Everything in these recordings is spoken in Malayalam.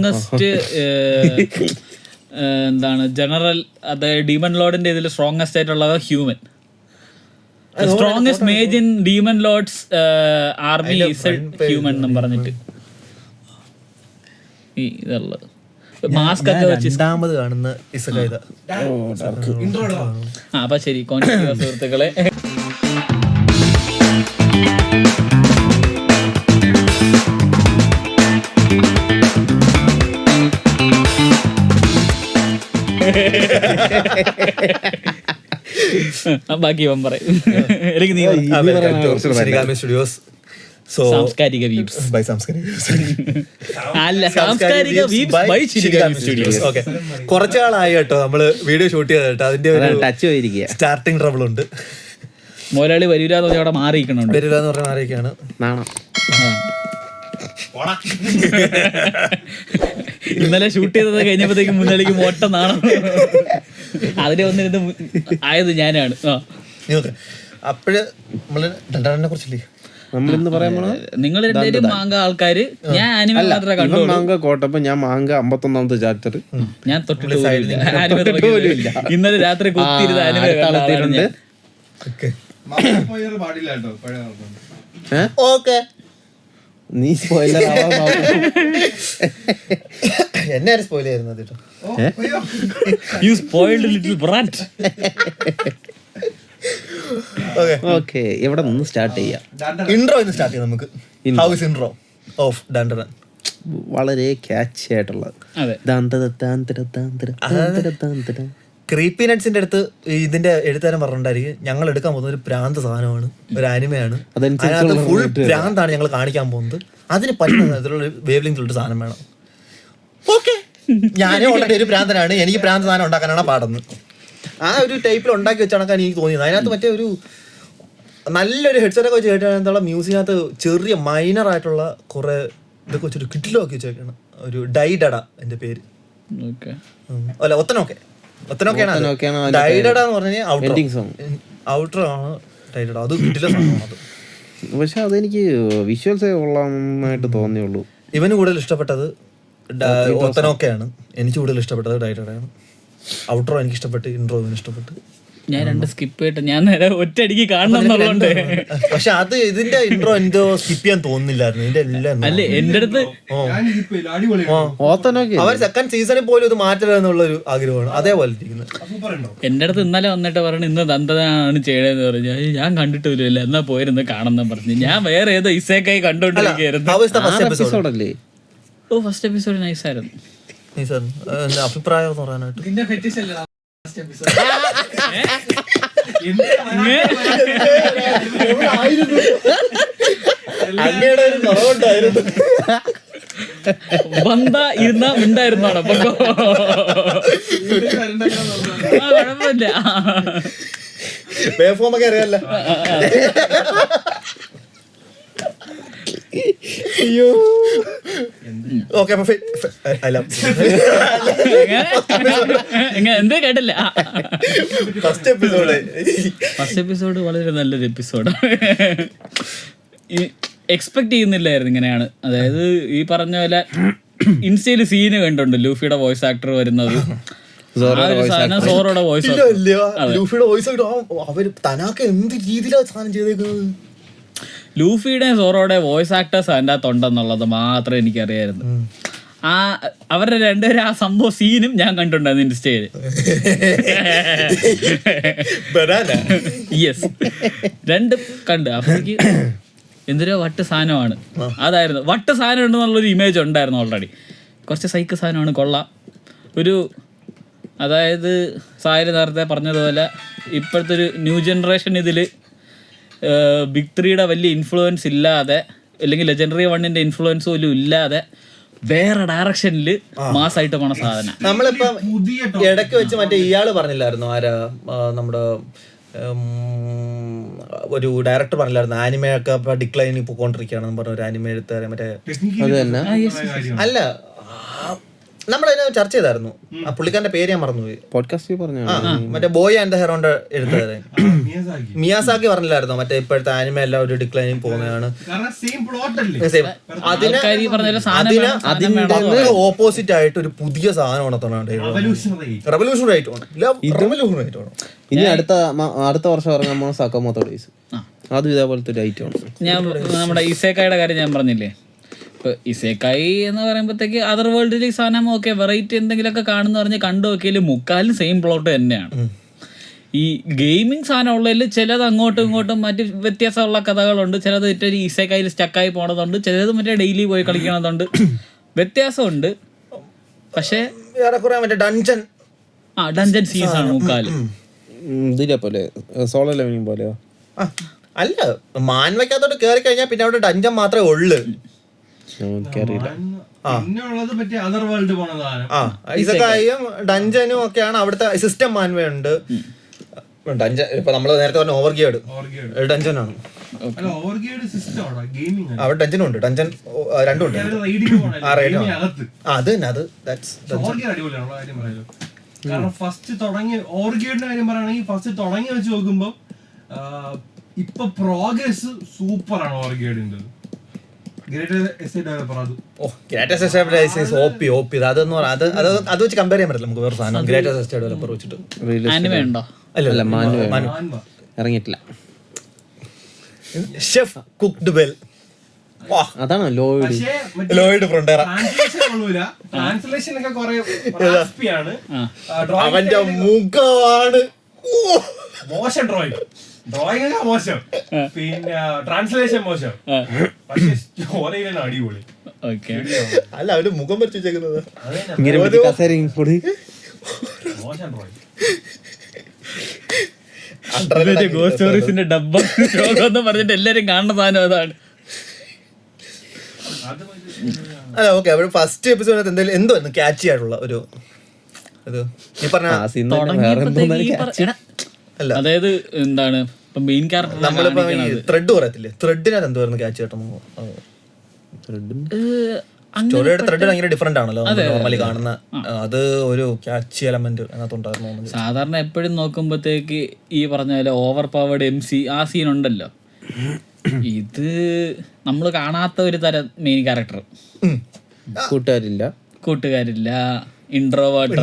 സ്ട്രോങ്ങസ്റ്റ് എന്താണ് ജനറൽ, അതായത് ഡീമൺ ലോർഡിന്റെ ഇതിൽ സ്ട്രോങ്ങസ്റ്റ് ആയിട്ടുള്ളത് human. Strongest mage in demon lord's army is human എന്നും പറഞ്ഞിട്ട് ഈ ഇതുള്ളത് മാസ്ക് ഒക്കെ വെച്ച് രണ്ടാമത് കാണുന്ന ഇസഖ. അപ്പൊ ശരി, കോൺടാക്ട് സുഹൃത്തുക്കളെ. ബാക്കി ഇവൻ പറയും. എനിക്ക് നീ സ്റ്റുഡിയോസ് സാംസ്കാരിക വീബ്സ് ബൈ സാംസ്കാരിക അല്ല സാംസ്കാരിക വീബ്സ് ബൈ ശിരിഗാമി സ്റ്റുഡിയോസ്. ഓക്കെ, കുറച്ചു നാളായി കേട്ടോ നമ്മള് വീഡിയോ ഷൂട്ട് ചെയ്തിട്ട് അതിന്റെ ടച്ച് സ്റ്റാർട്ടിങ് ട്രബിൾ ഉണ്ട്. മുതലാളി വരൂരാന്ന് പറഞ്ഞാൽ അവിടെ മാറിയിരിക്കണുണ്ട്. വരൂരാന്ന് പറഞ്ഞാൽ മാറിയിരിക്കുകയാണ്. ഇന്നലെ ഷൂട്ട് ചെയ്തത് കഴിഞ്ഞപ്പോഴത്തേക്ക് മുതലാളിക്ക് മൊട്ട നാണം. അതിനെ വന്നിരുന്ന് ആയത് ഞാനാണ്. അപ്പോഴ് നമ്മള് രണ്ടാളിനെ കുറിച്ചില്ലേ നമ്മളിന്ന് പറയാൻ നിങ്ങൾ രണ്ടുപേരും മാങ്ക ആൾക്കാര്, ഞാൻ ആനിമൽ മാത്രമേ കണ്ടു. മാങ്ക കോട്ടപ്പോ ഞാൻ മാങ്ക 51ാമത്തെ ചാപ്റ്റർ ഞാൻ തൊട്ടിട്ട് ഇന്നലെ രാത്രി കുത്തിയിരുന്ന് ആനിമൽ കണ്ടിട്ടുണ്ട്. നീ സ്പോയിലർ എന്നെ സ്പോയിൽ ആയിരുന്നു കേട്ടോ. You spoiled little brat. Okay, എവിടെ നിന്ന് സ്റ്റാർട്ട് ചെയ്യാം? ഇൻട്രോ ഇന്ന് സ്റ്റാർട്ട് ചെയ്യാം നമുക്ക്. How is intro of Dandadan? വളരെ ക്യാച്ച് ആയിട്ടുള്ളത്. ക്രീപ്പി നട്സിന്റെ അടുത്ത് ഇതിന്റെ എഴുത്തുകാരൻ പറഞ്ഞിട്ടുണ്ടായിരിക്കും, ഞങ്ങൾ എടുക്കാൻ പോകുന്നത് ഒരു പ്രാന്ത് സാധനമാണ്, ഒരു ആനിമയാണ്, അതിനകത്ത് ഫുൾ പ്രാന്താണ് ഞങ്ങൾ കാണിക്കാൻ പോകുന്നത്, അതിന് പറ്റുന്ന തരത്തിലുള്ള വേവ് ലെങ്തിലുള്ള സാധനം വേണം. ഓക്കെ, ഞാനേ ഓൾറെഡി ഒരു പ്രാന്തനാണ്, എനിക്ക് പ്രാന്ത് സാധനം ഉണ്ടാക്കാനാണ് പാടുന്നത്. ആ ഒരു ടൈപ്പിൽ ഉണ്ടാക്കി വെച്ചാണ് എനിക്ക് തോന്നിയത്. അതിനകത്ത് മറ്റേ ഒരു നല്ലൊരു ഹെഡ്സെറ്റൊക്കെ വെച്ച് കേട്ടാൽ മ്യൂസിക്കിനകത്ത് ചെറിയ മൈനർ ആയിട്ടുള്ള കുറെ ഇതൊക്കെ വെച്ചിട്ട് കിറ്റിലൊക്കെ വെച്ചേക്കാണ്. ഒരു ഡൈഡഡ എന്റെ പേര്, അല്ല ഒത്തനൊക്കെയാണ് ഡൈഡഡ എന്ന് പറഞ്ഞാൽ ഔട്ടർ ആണ് ഡൈഡഡ. അത് കിറ്റിലെ സാധനമാണ് അത്. പക്ഷെ അതെനിക്ക് വിഷ്വൽസേ കൊള്ളാമായിട്ട് തോന്നിയുള്ളൂ. ഇവന് കൂടുതൽ ഇഷ്ടപ്പെട്ടത് ഒത്തനൊക്കെയാണ്, എനിക്ക് കൂടുതൽ ഇഷ്ടപ്പെട്ടത് ഡൈഡഡയാണ്. ഔട്ട്രോ എനിക്ക് ഇഷ്ടപ്പെട്ട്, ഇൻട്രോ ഇവന് ഇഷ്ടപ്പെട്ട്. ഞാൻ രണ്ട് സ്കിപ്പ് ചെയ്തിട്ട് ഞാൻ നേരെ ഒറ്റയടിക്ക് കാണണമെന്നുള്ളതുകൊണ്ട്. പക്ഷെ അത് ഇതിന്റെ ഇൻട്രോ എന്തോ സ്കിപ്പ് ചെയ്യാൻ തോന്നുന്നില്ലായിരുന്നു. ഇതിന്റെ എല്ലാം അല്ലേ എന്റെ അടുത്ത് അവർ സെക്കൻഡ് സീസണിൽ പോലും ഇത് മാറ്റരുതെന്നുള്ള ഒരു ആഗ്രഹമാണ്. അതേപോലെ ഇരിക്കുന്നത്. എന്റെ അടുത്ത് ഇന്നലെ വന്നിട്ട് പറഞ്ഞു ഇന്ന് ദന്തനാണ് ചെയ്യണേന്ന് പറഞ്ഞു. ഞാൻ കണ്ടിട്ടില്ല, എന്നാ പോയിരുന്നു കാണുന്ന പറഞ്ഞു. ഞാൻ വേറെ ഏതോ ഇസേക്കായി കണ്ടോണ്ടിരിക്കുകയായിരുന്നു. ഓ, ഫസ്റ്റ് എപ്പിസോഡ് നൈസായിരുന്നു. അഭിപ്രായം എന്ന് പറയാനായിട്ട് അങ്ങയുടെ ഒരു കുറവുണ്ടായിരുന്നു. വന്ന ഇരുന്ന ഉണ്ടായിരുന്നാണ്. അപ്പൊ കുഴപ്പമില്ല, വേഫോമൊക്കെ അറിയാലോ. അയ്യോ, ഓക്കെ, എന്താ കേട്ടില്ല. ഫസ്റ്റ് എപ്പിസോഡ് വളരെ നല്ലൊരു എപ്പിസോഡാണ്. എക്സ്പെക്ട് ചെയ്യുന്നില്ലായിരുന്നു ഇങ്ങനെയാണ്. അതായത് ഈ പറഞ്ഞ പോലെ ഇൻസ്റ്റയില് സീന് കണ്ടുണ്ട് ലൂഫിയുടെ വോയിസ് ആക്ടർ വരുന്നത്, സോറോയുടെ വോയിസ്. ലൂഫിയുടെ വോയിസ് അവര് തനാക്ക് എന്ത് രീതിയിലാണ് സാധനം ചെയ്തേക്കുന്നത്. ലൂഫിയുടെ സോറോയുടെ വോയിസ് ആക്ടേഴ്സ് അതിൻ്റെ അകത്തുണ്ടെന്നുള്ളത് മാത്രമേ എനിക്കറിയായിരുന്നു. ആ അവരുടെ രണ്ടുപേരും ആ സംഭവം സീനും ഞാൻ കണ്ടിട്ടുണ്ടായിരുന്നു ഇൻസ്റ്റയില്. യെസ്, രണ്ടും കണ്ട്. അപ്പോഴേക്ക് എന്തൊരു വട്ട് സാധനമാണ്. അതായിരുന്നു വട്ട് സാധനം ഉണ്ടെന്നുള്ളൊരു ഇമേജ് ഉണ്ടായിരുന്നു ഓൾറെഡി. കുറച്ച് സൈക്ക് സാധനമാണ്, കൊള്ളാം. ഒരു അതായത് സായര് നേരത്തെ പറഞ്ഞതുപോലെ ഇപ്പോഴത്തെ ഒരു ന്യൂ ജനറേഷൻ ഇതിൽ ബിഗ് 3യുടെ വലിയ ഇൻഫ്ലുവൻസ് ഇല്ലാതെ, അല്ലെങ്കിൽ ലെജൻഡറി 1ന്റെ ഇൻഫ്ലുവൻസ് പോലും ഇല്ലാതെ വേറെ ഡയറക്ഷനിൽ മാസായിട്ട് പോണ സാധനം. നമ്മളിപ്പോ ഇടയ്ക്ക് വെച്ച് മറ്റേ ഇയാള് പറഞ്ഞില്ലായിരുന്നു, ആരാ നമ്മുടെ ഒരു ഡയറക്ടർ പറഞ്ഞില്ലായിരുന്നു, ആനിമയൊക്കെ ഇപ്പൊ ഡിക്ലൈനിൽ പോയിക്കൊണ്ടിരിക്കുകയാണെന്ന് പറഞ്ഞ ഒരു ആനിമ എഴുത്തുകാരെ. മറ്റേ അല്ല നമ്മളതിനെ ചർച്ച ചെയ്തായിരുന്നു. ആ പുള്ളിക്കാരന്റെ പേര് ഞാൻ മറന്നുപോയി. പോഡ്കാസ്റ്റിൽ പറഞ്ഞു. മറ്റേ ബോയ് ആൻഡ് ദ ഹെറോന്റെ എഴുത്തുകാരൻ മിയാസാക്കി പറഞ്ഞില്ലായിരുന്നോ? മറ്റേ ഇപ്പോഴത്തെ ആനിമ എല്ലാം ഒരു ഡിക്ലൈനിൽ പോകുന്നതാണ്. അതിന് ഓപ്പോസിറ്റ് ആയിട്ട് ഒരു പുതിയ സാധനം ഉണർത്തണം. റെവല്യൂഷണറി ആയിട്ട് വേണം. ഇനി അടുത്ത വർഷം ഇറങ്ങാൻ പോണ സക്കമോത്തോ ഡേയ്സ്, അതും ഇതേപോലത്തെ ഒരു ഐറ്റം ആണ്. ഞാൻ നമ്മുടെ ഇസേക്കായുടെ കാര്യം ഞാൻ പറഞ്ഞില്ലേ, ഇപ്പൊ ഇസേക്കായി എന്ന് പറയുമ്പോഴത്തേക്ക് അതർ വേൾഡിൽ ഈ സാധനം ഓക്കെ വെറൈറ്റി എന്തെങ്കിലുമൊക്കെ കാണുന്ന പറഞ്ഞ് കണ്ടു നോക്കിയാൽ മുക്കാലും സെയിം പ്ലോട്ട് തന്നെയാണ്. ഈ ഗെയിമിങ് സാധനം ഉള്ളതിൽ ചിലത് അങ്ങോട്ടും ഇങ്ങോട്ടും മറ്റ് വ്യത്യാസമുള്ള കഥകളുണ്ട്. ചിലത് മറ്റൊരു ഇസേക്കായിൽ സ്റ്റക്കായി പോണതുണ്ട്, ചിലത് മറ്റേ ഡെയിലി പോയി കളിക്കണതുണ്ട്, വ്യത്യാസമുണ്ട്. പക്ഷേ മറ്റേ ഡഞ്ചൻ സീരീസ് ആണ് മുക്കാലും. ഇതിലെ പോലെ സോളോ ലെവലിംഗ് പോലെയോ അല്ല, മാൻ വയ്ക്കാത്തോട്ട് കേറി കഴിഞ്ഞാൽ പിന്നെ അവിടെ ഡഞ്ചൻ മാത്രമേ ഉള്ളു. ഇസക്കായും ഡഞ്ചനും ഒക്കെയാണ് അവിടുത്തെ സിസ്റ്റം. മാൻവേ ഉണ്ട് ഡഞ്ചൻ. ഇപ്പൊ നമ്മള് നേരത്തെ പറഞ്ഞ ഓവർ ഗിയർഡ് ഡഞ്ചനാണ്. അവിടെ ഡഞ്ചനും ഉണ്ട്, ഡഞ്ചൻ രണ്ടും ഉണ്ട്. അത് തന്നെ, അത് കാരണം ഫസ്റ്റ് തുടങ്ങി ഓവർഗേഡിന്റെ കാര്യം പറയുകയാണെങ്കിൽ ഫസ്റ്റ് തുടങ്ങി വെച്ച് നോക്കുമ്പോ ഇപ്പൊ പ്രോഗ്രസ് സൂപ്പറാണ് ഓവർഗേഡിന്റെ. അത് വെച്ച് കമ്പയർ ചെയ്യാൻ പറ്റില്ല നമുക്ക് വേറെ സാധനം. ഗ്രേറ്റസ്റ്റ് ഡെവലപ്പർ വെച്ചിട്ട് ഇറങ്ങിയിട്ടില്ല. Chef cooked well. അതാണ് ലോയിഡ് ഫ്രണ്ടേറ. ട്രാൻസ്ലേഷൻ ഒക്കെ കുറെ അവന്റെ മുഖമാണ് മോശം. ഡ്രോയിങ് ഒക്കെ മോശം, പിന്നെ ട്രാൻസ്ലേഷൻ മോശം, പക്ഷെ സ്റ്റോറിയിലാണ് അടിപൊളി. അല്ല, അവര് മുഖം വരച്ച് വെച്ചേക്കുന്നത് മോശം ഡ്രോയിങ്. ഗോസ്റ്റ് സ്റ്റോറീസിന്റെ ഡബ്ബ എന്ന് പറഞ്ഞിട്ട് എല്ലാരും കാണുന്ന സാധനം അതാണ്. അല്ല ഓക്കെ, അവര് ഫസ്റ്റ് എപ്പിസോഡിനകത്ത് എന്തായാലും എന്തോ ക്യാച്ച് ആയിട്ടുള്ള ഒരു ഇത് ഈ പറഞ്ഞ അല്ല, അതായത് എന്താണ് മെയിൻ ക്യാരക്ടർ നമ്മളിപ്പോ ത്രെഡ് പറയത്തില്ലേ, ത്രെഡിനകത്ത് എന്തോയിരുന്നു ക്യാച്ച് ആയിട്ടൊന്നും. സ്റ്റോറിയുടെ ത്രെഡ് ഭയങ്കര ഡിഫറെന്റ് ആണല്ലോ നോർമലി കാണുന്ന. അത് ഒരു ക്യാച്ച് എലമെന്റ് അതിനകത്തുണ്ടായിരുന്നു. സാധാരണ എപ്പോഴും നോക്കുമ്പോഴത്തേക്ക് ഈ പറഞ്ഞ പോലെ ഓവർ പവേർഡ് MC ആ സീൻ ഉണ്ടല്ലോ. ഇത് നമ്മൾ കാണാത്ത ഒരു തരം മെയിൻ ക്യാരക്ടർ. കൂട്ടുകാരില്ല, ഇൻട്രോവേർട്ട്,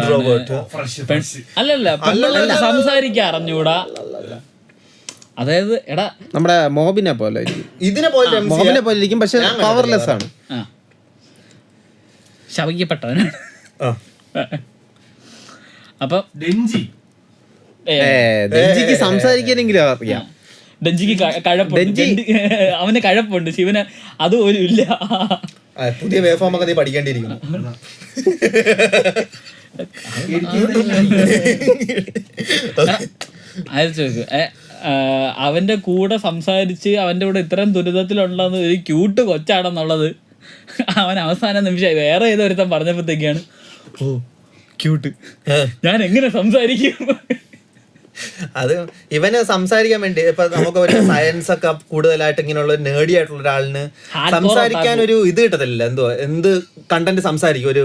അല്ലല്ല സംസാരിക്കാൻ അറിഞ്ഞൂടാ. അതായത് എടാ നമ്മുടെ മോബിനെ പോലെ ഇരിക്കും, പക്ഷെ പവർലെസ് ആണ്. ശവിക്കപ്പെട്ടവനാണ്. അപ്പൊ ഡെഞ്ചിക്ക് സംസാരിക്കാനെങ്കിലും അറിയാം. ഡെഞ്ചിക്ക് കഴപ്പുണ്ട്, അവന് കഴപ്പുണ്ട്, ശിവന് അതുപോലും ഇല്ല. പുതിയ വേഫോം ഒക്കെ പഠിക്കേണ്ടിയിരിക്കുന്നു. അവന്റെ കൂടെ സംസാരിച്ച് അവന്റെ കൂടെ ഇത്രയും ദുരിതത്തിലുണ്ടെന്ന് ഒരു ക്യൂട്ട് കൊച്ചാണെന്നുള്ളത് അവൻ അവസാന നിമിഷം വേറെ ഏതോ ഒരുത്തൻ പറഞ്ഞപ്പോഴത്തേക്കാണ് ഓ ക്യൂട്ട്, ഞാൻ എങ്ങനെ സംസാരിക്കും. അത് ഇവന് സംസാരിക്കാൻ വേണ്ടി ഇപ്പൊ നമുക്ക് ഒരു സയൻസ് ഒക്കെ കൂടുതലായിട്ട് ഇങ്ങനെയുള്ള നേടി ആയിട്ടുള്ള ഒരാളിന് സംസാരിക്കാൻ ഒരു ഇത് കിട്ടത്തില്ല. എന്ത് കണ്ടന്റ് സംസാരിക്കും. ഒരു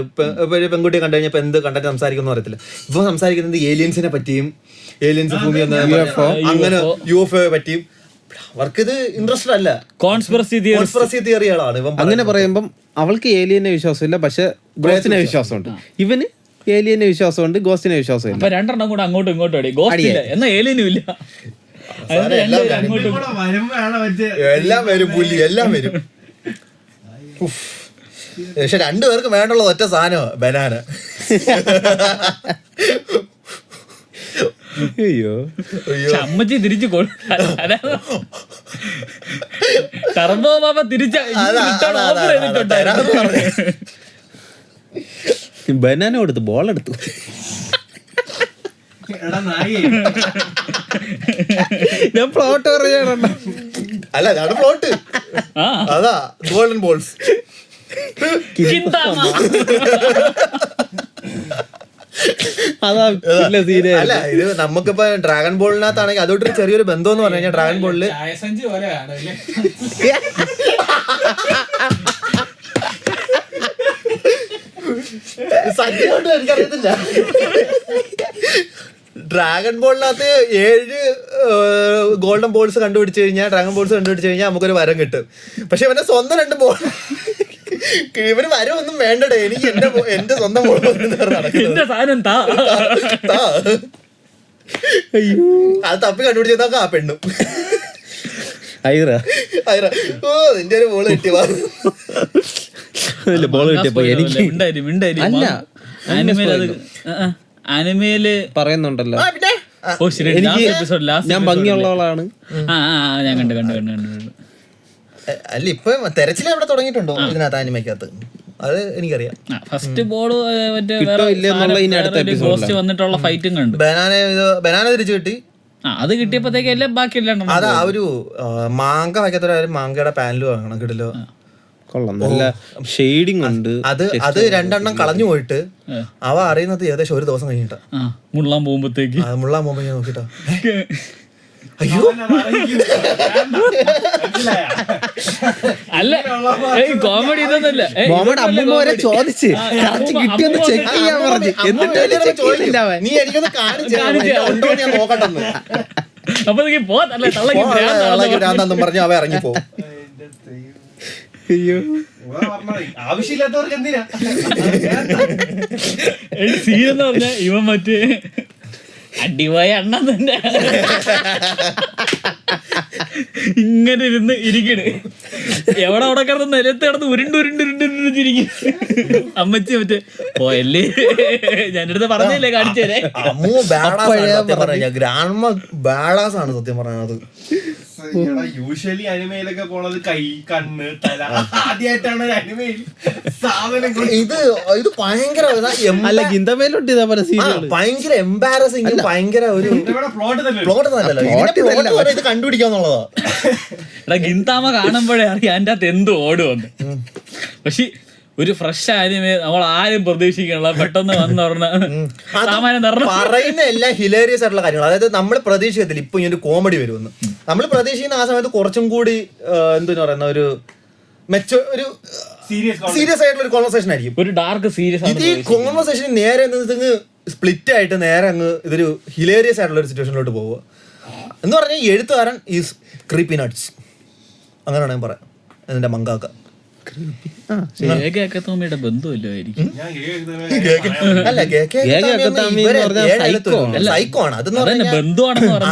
പെൺകുട്ടിയെ കണ്ടു കഴിഞ്ഞപ്പോ എന്ത് കണ്ടന്റ് സംസാരിക്കും അറിയത്തില്ല. ഇപ്പൊ സംസാരിക്കുന്നത് ഏലിയൻസിനെ പറ്റിയും, ഏലിയൻസ് ഭൂമി അങ്ങനെ UFO പറ്റിയും. അവർക്ക് ഇത് ഇൻട്രസ്റ്റഡ് അല്ല, കോൺസ്പിറസി തിയറികളാണ്. അങ്ങനെ പറയുമ്പം അവൾക്ക് ഏലിയനെ വിശ്വാസമില്ല, പക്ഷെ ഗോസ്റ്റിനെ വിശ്വാസമുണ്ട്. ഇവന് ഏലിയനെ വിശ്വാസമുണ്ട്, ഗോസ്റ്റിനെ വിശ്വാസമില്ല. അപ്പൊ രണ്ടെണ്ണം കൂടെ അങ്ങോട്ടും ഇങ്ങോട്ടും എന്നാ ഏലിയനും ഇല്ല. എല്ലാം വരും പുല്ലി, എല്ലാം വരും. പക്ഷെ രണ്ടുപേർക്ക് വേണ്ടുള്ള ഒറ്റ സാധനമാണ് ബനാന. അയ്യോ അമ്മച്ചി തിരിച്ചു ടർബോ ബാബ തിരിച്ച ബനാന കൊടുത്തു, ബോൾ എടുത്തു. ഞാൻ പ്ലോട്ട് പറയാനുണ്ടോ? അല്ല അതാണ് പ്ലോട്ട്. അതാ ഗോൾഡൻ ബോൾസ്. അല്ല ഇത് നമുക്കിപ്പോ ഡ്രാഗൺ ബോളിനകത്താണെങ്കിൽ അതോട്ടൊരു ചെറിയൊരു ബന്ധം എന്ന് പറഞ്ഞു കഴിഞ്ഞാൽ ഡ്രാഗൺ ബോളില് സത്യമായിട്ട് എനിക്കറിയത്തില്ല. ഡ്രാഗൺ ബോളിനകത്ത് 7 ഗോൾഡൻ ബോൾസ് കണ്ടുപിടിച്ചു കഴിഞ്ഞാൽ, ഡ്രാഗൺ ബോൾസ് കണ്ടുപിടിച്ചു കഴിഞ്ഞാൽ നമുക്കൊരു വരം കിട്ടും. പക്ഷെ ഇവന്റെ സ്വന്തം 2 ബോൾ, ഇവന് വരം ഒന്നും വേണ്ടടേ, എനിക്ക് എന്റെ സ്വന്തം ബോൾ സാധനം താ. അത് തപ്പി കണ്ടുപിടിച്ചതൊക്കെ ആ പെണ്ണും. ഓ നിന്റെ ഒരു ബോൾ കിട്ടിയ ബോൾ കിട്ടിയപ്പോ എനിക്ക് അനിമയില് പറയുന്നുണ്ടല്ലോ, ഓ ശരി, ഞാൻ ഭംഗിയുള്ളവളാണ്. ഞാൻ കണ്ടു. അല്ല ഇപ്പൊ തെരച്ചിൽ അവിടെ തുടങ്ങിയിട്ടുണ്ടോ ഇതിനകത്ത് ആനിമയ്ക്കകത്ത്? അത് എനിക്കറിയാം. ഫസ്റ്റ് ബോള് മറ്റേ ഗോസ്റ്റ് വന്നിട്ടുള്ള ഫൈറ്റും കണ്ടു. ബനാന തിരിച്ചു കിട്ടി. അത് കിട്ടിയപ്പോഴത്തേക്ക് എല്ലാം ബാക്കിയല്ല. അതാ ഒരു മാങ്ക വയ്ക്കാത്ത മാങ്കയുടെ പാനലും വാങ്ങണം കിടലോ. കൊള്ളാം, നല്ല ഷെയ്ഡിങ് ഉണ്ട്. അത് 2 കളഞ്ഞു പോയിട്ട് അവ അറിയുന്നത് ഏകദേശം 1 ദിവസം കഴിഞ്ഞിട്ടാ. മുള്ളാൻ പോകുമ്പോഴത്തേക്ക് ഞാൻ നോക്കിട്ടാ, അയ്യോ അല്ല കോമഡി ഇതൊന്നുമല്ല. അമ്മൂമ്മ വരെ ചോദിച്ച് കിട്ടിയൊന്ന് ചെക്ക് ചെയ്യാൻ പറഞ്ഞു. എന്നിട്ട് നീ എനിക്കൊന്ന് കാണിച്ചു ഞാൻ നോക്കട്ടെന്ന്. അപ്പൊ പറഞ്ഞു അവ ഇറങ്ങിപ്പോ. അയ്യോ, ആവശ്യമില്ലാത്തവർക്ക് എന്തിനാ സീനെന്ന് പറഞ്ഞ ഇവൻ മറ്റേ അടിപോയ അണ്ണൻ തന്നെ ഇങ്ങനെ ഇരിക്കണ്. അവിടെ കിടന്ന് നിലത്ത് കിടന്ന് ഉരുണ്ടിരിക്കും. അമ്മച്ചി മറ്റേ പോയല്ലേ, ഞാനെടുത്ത് പറഞ്ഞല്ലേ കാണിച്ചേരെ. ഗ്രാൻഡ്മ ബാഡാസ് ആണ് സത്യം പറഞ്ഞത്. യൂഷ്വലി അനിമയിലൊക്കെ പോണത് കൈ, കണ്ണ്, തല. ആദ്യമായിട്ടാണ് അനിമയിൽ ഇത് ഭയങ്കര ഭയങ്കര എംബാരസിങ്, ഭയങ്കര ഒരു പ്ലോട്ട് നല്ലല്ലോ. ഇത് കണ്ടുപിടിക്കാന്നുള്ളതാ. ഗിന്താമ കാണുമ്പോഴേ അറിയാം അതിൻ്റെ അകത്ത് എന്ത് ഓടുവന്ന്. പക്ഷെ ഒരു ഫ്രഷ് ആനിമേ നമ്മൾ ആരും പ്രതീക്ഷിക്കണല്ലോ, പെട്ടെന്ന് വന്ന് പറയുന്ന എല്ലാം ഹിലേറിയസ് ആയിട്ടുള്ള കാര്യങ്ങൾ. അതായത് നമ്മൾ പ്രതീക്ഷിക്കത്തില്ല ഇപ്പൊ ഇങ്ങനെ ഒരു കോമഡി വരുമെന്ന്. നമ്മൾ പ്രതീക്ഷിക്കുന്ന ആ സമയത്ത് കുറച്ചും കൂടി എന്താ പറയുന്ന ഒരു ഒരു സീരിയസ് ആയിട്ടുള്ള ഒരു കോൺവെർസേഷൻ ആയിരിക്കും, ഒരു ഡാർക്ക് സീരിയസ്. ഇത് ഈ കോൺവെർസേഷൻ നേരെ സ്പ്ലിറ്റ് ആയിട്ട് നേരെ അങ്ങ് ഇതൊരു ഹിലേറിയസ് ആയിട്ടുള്ള ഒരു സിറ്റുവേഷനിലോട്ട് പോവുക എന്ന് പറഞ്ഞാൽ എഴുത്തുകാരൻ ഈസ് ക്രീപ്പി നട്ട്സ്, അങ്ങനെയാണ് ഞാൻ പറയാം. എന്റെ മങ്കാക്ക ബന്ധുവല്ലോ ആയിരിക്കും.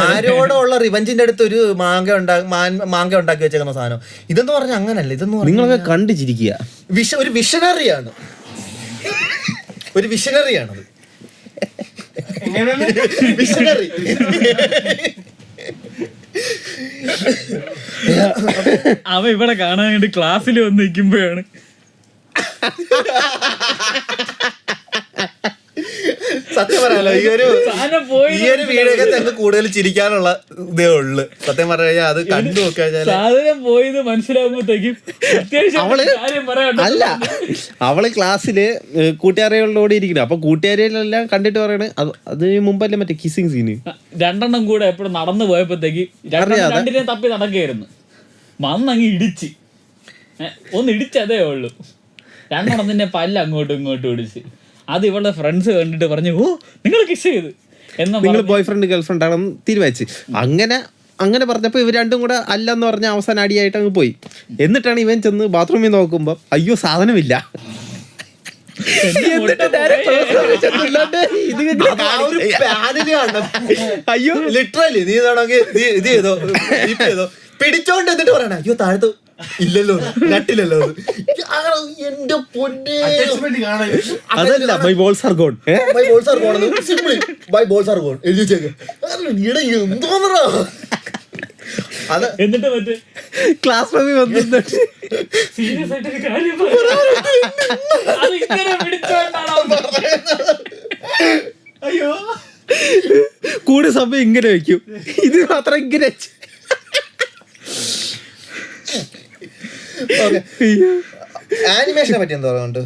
ആരോടുള്ള റിവഞ്ചിന്റെ അടുത്ത് ഒരു മാങ്ക ഉണ്ടാക്കി വെച്ചേക്കുന്ന സാധനം ഇതെന്ന് പറഞ്ഞാൽ അങ്ങനല്ല. ഇതെന്ന് നിങ്ങളൊക്കെ കണ്ടിച്ചിരിക്കുക. ഒരു വിഷനറിയാണ്, ഒരു വിഷനറിയാണത്. വിഷനറി. അവ ഇവിടെ കാണാൻ വേണ്ടി ക്ലാസ്സിൽ വന്ന് നിൽക്കുമ്പോഴാണ് സത്യം പറയാലോ ഈ ഒരു വീഡിയോക്കകത്ത് ഞങ്ങൾക്ക് കൂടുതൽ ചിരിക്കാനുള്ള ഇതേ ഉള്ളു. സത്യം പറഞ്ഞു കഴിഞ്ഞാൽ അത് കണ്ടു നോക്കിയാൽ സാധനം പോയത് മനസ്സിലാകുമ്പോഴത്തേക്കും അല്ല, അവള് ക്ലാസ്സില് കൂട്ടുകാരികളോട് ഇരിക്കണം. അപ്പൊ കൂട്ടുകാരികളെല്ലാം കണ്ടിട്ട് പറയണേ അതിന് മുമ്പല്ലേ മറ്റേ കിസിങ് സീന് 2 കൂടെ എപ്പോഴും നടന്നു പോയപ്പോഴത്തേക്ക് 2 തപ്പി നടക്കുകയായിരുന്നു. വന്നങ്ങ് ഇടിച്ച് ഒന്ന് ഇടിച്ചതേ ഉള്ളു. 2 പല്ല് അങ്ങോട്ടും ഇങ്ങോട്ടും ഇടിച്ച്. അത് ഇവളുടെ ഫ്രണ്ട്സ് കണ്ടിട്ട് പറഞ്ഞു, ഓ നിങ്ങൾ കിസ് ചെയ്ത് നിങ്ങൾ ബോയ് ഫ്രണ്ട് ഗേൾ ഫ്രണ്ട് ആണെന്ന് തീരുമാനിച്ച്. അങ്ങനെ പറഞ്ഞപ്പോ ഇവർ 2 കൂടെ അല്ലെന്ന് പറഞ്ഞ അവസാനം അടിയായിട്ട് അങ്ങ് പോയി. എന്നിട്ടാണ് ഇവൻ ചെന്ന് ബാത്റൂമിൽ നോക്കുമ്പോ അയ്യോ സാധനമില്ല. അയ്യോ ലിറ്ററലി നീ ഇത് ചെയ്തോ പിടിച്ചോണ്ട് എന്നിട്ട് പറയണ അയ്യോ താഴത്ത് ഇല്ലല്ലോ നട്ടില്ലല്ലോ. എന്റെ പൊന്നെ അതല്ല my balls are gone, my balls are gone simply my balls are gone എഴുതി വെച്ചേക്ക്. എന്തോന്നറാ അത്. എന്നിട്ട് മറ്റേ ക്ലാസ് റൂമിൽ വന്നിട്ട് സീരിയസ് ആയിട്ടൊരു കാര്യം അയ്യോ കൂടെ സമയം ഇങ്ങനെ വെക്കും, ഇത് മാത്രം ഇങ്ങനെ. ആനിമേഷനെ പറ്റി എന്താ പറയുന്നുണ്ട്?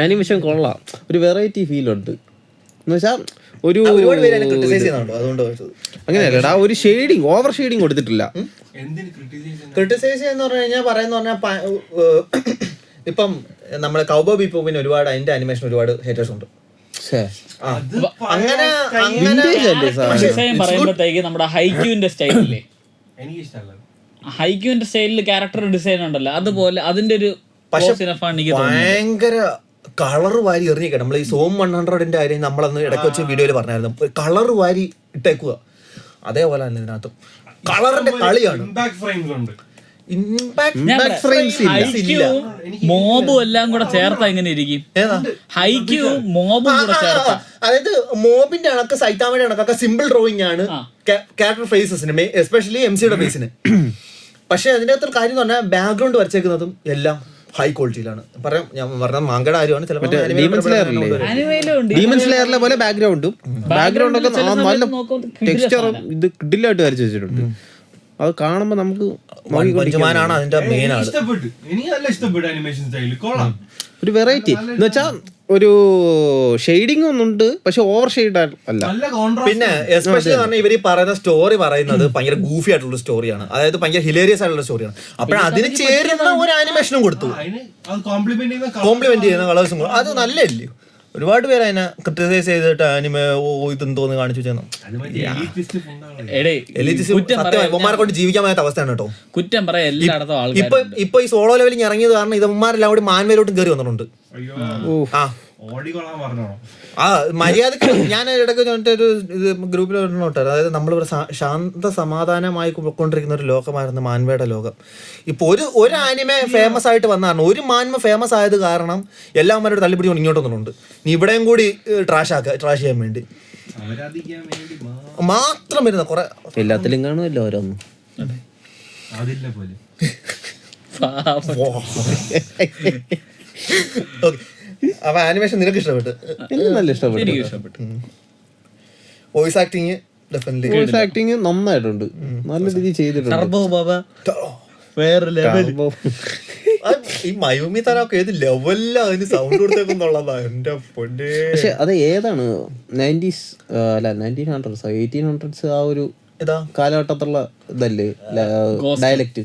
ആനിമേഷൻ കൊള്ളാം, ഒരു വെറൈറ്റി ഫീൽ ഉണ്ട്. എന്നുവെച്ചാ ഒരു അങ്ങനെയല്ലടാ, ഒരു ഷെയ്ഡിങ് ഓവർ ഷെയ്ഡിങ് കൊടുത്തിട്ടില്ല. ക്രിട്ടിസൈസ് എന്ന് പറഞ്ഞു കഴിഞ്ഞാൽ പറയുന്ന പറഞ്ഞാൽ ഇപ്പം നമ്മളെ കൗബോ ബീപ്പോപ്പിന് ഒരുപാട് അതിന്റെ അനിമേഷൻ ഒരുപാട് ഹേറ്റേഴ്സ് ഉണ്ട്. അത് അങ്ങനെ ഡിസൈൻ പറയുമ്പോഴത്തേക്ക് നമ്മുടെ ഹൈക്യൂവിന്റെ സ്റ്റൈലില്ലേ, എനിക്ക് ഇഷ്ടമല്ല. ഹൈക്യൂവിന്റെ സ്റ്റൈലിൽ ക്യാരക്ടർ ഡിസൈൻ ഉണ്ടല്ലോ, അതുപോലെ അതിന്റെ ഒരു ഭയങ്കര കളർ വാരി എറിഞ്ഞിരിക്കണം. നമ്മൾ ഈ സോം 100ന്റെ കാര്യം നമ്മളന്ന് ഇടയ്ക്ക് വെച്ച് വീഡിയോയിൽ പറഞ്ഞായിരുന്നു, കളർ വാരി ഇട്ടേക്കുക. അതേപോലെ തന്നെ ഇതിനകത്ത് കളറിന്റെ കളിയാണ്. ഇമ്പാക്ട് ഫ്രെയിംസ് ഉണ്ട്. മോബും എല്ലാം കൂടെ ചേർത്ത എങ്ങനെ ഇരിക്കും? ഹൈക്യൂവും മോബും കൂടെ ചേർത്ത, അതായത് മോബിന്റെ കണക്ക് സൈതാമയുടെ കണക്കൊക്കെ സിമ്പിൾ ഡ്രോയിങ് ആണ് ക്യാരക്ടർ ഫേസസിന്, എസ്പെഷ്യലി എംസിയുടെ ഫേസിന്. പക്ഷെ അതിന്റെ അകത്തൊരു കാര്യം എന്ന് പറഞ്ഞാൽ ബാക്ക്ഗ്രൗണ്ട് വരച്ചേക്കുന്നതും എല്ലാം ഹൈ ക്വാളിറ്റിയിലാണ്. പറയാം, ഞാൻ പറഞ്ഞ മാങ്കയുടെ കാര്യമാണ്. ചിലപ്പോൾ ഡീമൺ സ്ലെയറിലെ പോലെ ബാക്ക്ഗ്രൗണ്ടും ഒക്കെ നല്ല ടെക്സ്ചറും ഇത് കിഡിലായിട്ട് വരച്ചു വെച്ചിട്ടുണ്ട്. അത് കാണുമ്പോ നമുക്ക് പഞ്ചമാനാണ് അതിന്റെ മെയിൻ ആള്. ഇഷ്ടപ്പെട്ടു, എനിക്ക് നല്ല ഇഷ്ടപ്പെട്ടു അനിമേഷൻ സ്റ്റൈൽ, കൊള്ളാം. ഒരു വെറൈറ്റി എന്ന് വെച്ചാൽ ഒരു ഷെയ്ഡിങ് ഒന്നുണ്ട്, പക്ഷെ ഓവർ ഷെയ്ഡ് അല്ല. നല്ല കോൺട്രാസ്റ്റ്. പിന്നെ എസ്പെഷ്യലി പറഞ്ഞാൽ ഇവർ ഈ പറയുന്ന സ്റ്റോറി പറയുന്നത് ഭയങ്കര ഗൂഫി ആയിട്ടുള്ള സ്റ്റോറിയാണ്, അതായത് ഭയങ്കര ഹിലേറിയസ് ആയിട്ടുള്ള സ്റ്റോറിയാണ്. അപ്പോൾ അതിന് ചേരുന്ന ഒരു ആനിമേഷനും കൊടുത്തു, അതിന് അത് കോംപ്ലിമെന്റ് ചെയ്യുന്ന കളേഴ്സും. അത് നല്ലല്ലേ? ഒരുപാട് പേര് അതിനെ ക്രിട്ടിസൈസ് ചെയ്തിട്ട് ആനിമേ ഇതെന്തോന്ന് കാണിച്ചു വെച്ചാൽ ഇവന്മാരെ കൊണ്ട് ജീവിക്കാൻ പറ്റാത്ത അവസ്ഥയാണ് കേട്ടോ. കുറ്റം പറയാം എല്ലായിടത്തും. ഇപ്പൊ ഈ സോളോ ലെവലിൽ ഇറങ്ങിയത് കാരണം ഇവന്മാരെല്ലാം കൂടി മാൻവേലോട്ടും കയറി വന്നിട്ടുണ്ട്. ആ മര്യാദക്ക് ഞാൻ ഇടയ്ക്ക് ഒരു ഗ്രൂപ്പിൽ നോട്ട്, അതായത് നമ്മളിവിടെ ശാന്ത സമാധാനമായി കൊണ്ടിരിക്കുന്ന ഒരു ലോകമായിരുന്നു മാൻവയുടെ ലോകം. ഇപ്പൊ ഒരു ആനിമ ഫേമസ് ആയിട്ട് വന്നതാണ്, ഒരു മാൻമ ഫേമസ് ആയത് കാരണം എല്ലാവരും തള്ളിപ്പിടി ഇങ്ങോട്ട് വന്നിട്ടുണ്ട്. നീ ഇവിടെയും കൂടി ട്രാഷ് ചെയ്യാൻ വേണ്ടി മാത്രം വരുന്ന കുറെ എല്ലാത്തിലും കാണുമല്ലോ ഓരോന്നും. അപ്പൊ ആനിമേഷൻ നിനക്ക് ഇഷ്ടപ്പെട്ടു? നല്ല ഇഷ്ടപ്പെട്ടു. വോയിസ് ആക്ടിങ് വോയിസ് ആക്ടിങ് നന്നായിട്ടുണ്ട്, നല്ല രീതിയിൽ ചെയ്തിട്ടുണ്ട്. ഈ മയൂമി തനൊക്കെ ഏത് ലെവലിലാ അതിന് സൗണ്ട് കൊടുത്തേക്കുന്നുള്ളതാ എന്റെ പൊന്നെ. പക്ഷെ അത് ഏതാണ് 90s അല്ല 1900s 1800s ആ ഒരു കാലഘട്ടത്തുള്ള ഇതല്ലേ ഡയലക്റ്റ്?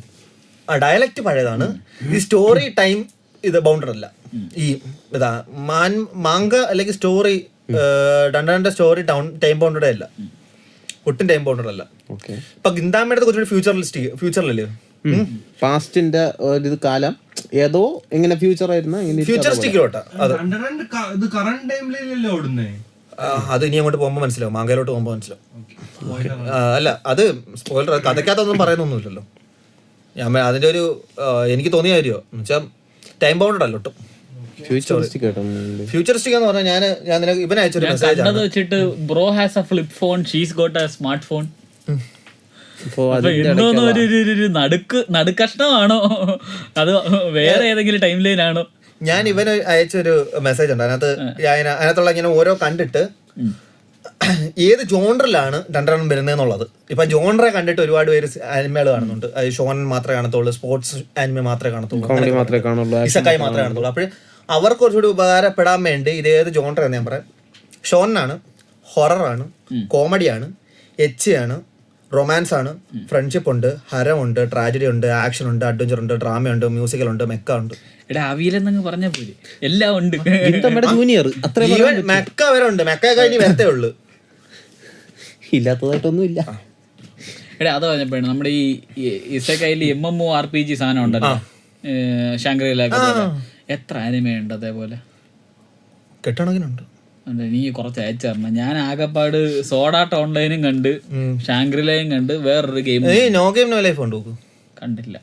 ഡയലക്റ്റ് പഴയതാണ്. ഈ സ്റ്റോറി ടൈം ഇത് ബൗണ്ടഡ് അല്ല. ഈ ഇതാ മാങ്ക അല്ലെങ്കിൽ സ്റ്റോറി ഡണ്ടന്റെ സ്റ്റോറി ടൈം ബൗണ്ടഡ് അല്ല, ഒട്ടും ടൈം ബൗണ്ടഡ് അല്ല. ഇപ്പൊ ഗിന്താമയുടെ കുറച്ചുകൂടി ഫ്യൂച്ചറിലല്ലേ, പാസ്റ്റിന്റെ ഒരു കാലം ഏതോ എങ്ങനെ ഫ്യൂച്ചർ ആയിരുന്നു, ഫ്യൂച്ചറിസ്റ്റിക്കിലോട്ടാ. അത് ഇനി അങ്ങോട്ട് പോകുമ്പോ മനസ്സിലാവും, മാങ്കയിലോട്ട് പോകുമ്പോ മനസ്സിലാവും. അല്ല അത് സ്പോയിലർ, കഥയ്ക്കകത്തൊന്നും പറയുന്നൊന്നുമില്ലല്ലോ. ഞാൻ അതിന്റെ ഒരു എനിക്ക് തോന്നിയ കാര്യമോ എന്ന് വെച്ചാൽ ടൈം ബൗണ്ടഡ് അല്ല ഒട്ടും. ഫ്യൂച്ചറിസ്റ്റിക് എന്ന് പറഞ്ഞാൽ ഞാൻ നിനക്ക് ഇവനെ അയച്ചൊരു മെസ്സേജ് വെച്ചിട്ട് bro has a flip phone, she's got a smart phone. നടുക്കഷ്ണമാണോ അത് വേറെ ഏതെങ്കിലും ടൈം ലൈൻ ആണോ? ഞാൻ ഇവന് അയച്ചൊരു മെസ്സേജ് ഉണ്ട്, അതിനകത്തുള്ള ഇങ്ങനെ ഓരോ കണ്ടിട്ട് ഏത് ജോണറിലാണ് രണ്ടെണ്ണം വരുന്നതെന്നുള്ളത്. ഇപ്പൊ ജോണറെ കണ്ടിട്ട് ഒരുപാട് പേര് ആനിമകൾ കാണുന്നുണ്ട്. അത് ഷോൺ മാത്രമേ കാണത്തുള്ളൂ, സ്പോർട്സ് ആനിമ മാത്രമേ കാണത്തുള്ളൂ, ഇസക്കായി മാത്രമേ കാണത്തുള്ളൂ. അപ്പോൾ അവർക്ക് കുറച്ചുകൂടി ഉപകാരപ്പെടാൻ വേണ്ടി ഇത് ഏത് ജോണറാണ് ഞാൻ പറയാം. ഷോണിനാണ്, ഹൊററാണ്, കോമഡിയാണ്, ആണ്, റൊമാൻസ് ആണ്, ഫ്രണ്ട്ഷിപ്പ് ഉണ്ട്, ഹരമുണ്ട്, ട്രാജഡി ഉണ്ട്, ആക്ഷൻ ഉണ്ട്, അഡ്വഞ്ചർ ഉണ്ട്, ഡ്രാമയുണ്ട്, മ്യൂസിക്കൽ ഉണ്ട്, മെക്ക ഉണ്ട്. പറഞ്ഞ പോലെ എല്ലാം ഉണ്ട്. ജൂനിയർ മെക്ക വരെ ഉണ്ട്. മെക്ക കഴിഞ്ഞ് വരത്തേ ഉള്ളു, ഇല്ലാത്തതായിട്ടൊന്നും ഇല്ല. അത് പറഞ്ഞപ്പോഴാണ് നമ്മുടെ ഈ ഇസക്കയിൽ MMORPG സാധനം ഉണ്ടല്ലോ, ഷാങ്ക്രിയിലൊക്കെ. എത്ര ആനിമയുണ്ട് അതേപോലെ? കെട്ടണക്കിനുണ്ട്. നീ കുറച്ച് അയച്ചു തരണം. ഞാൻ ആകെപ്പാട് സോഡാട്ട് ഓൺലൈനും കണ്ട്, ഷാങ്ക്രിലയും കണ്ട്, വേറൊരു game no game no life ഉണ്ട്, കണ്ടില്ല.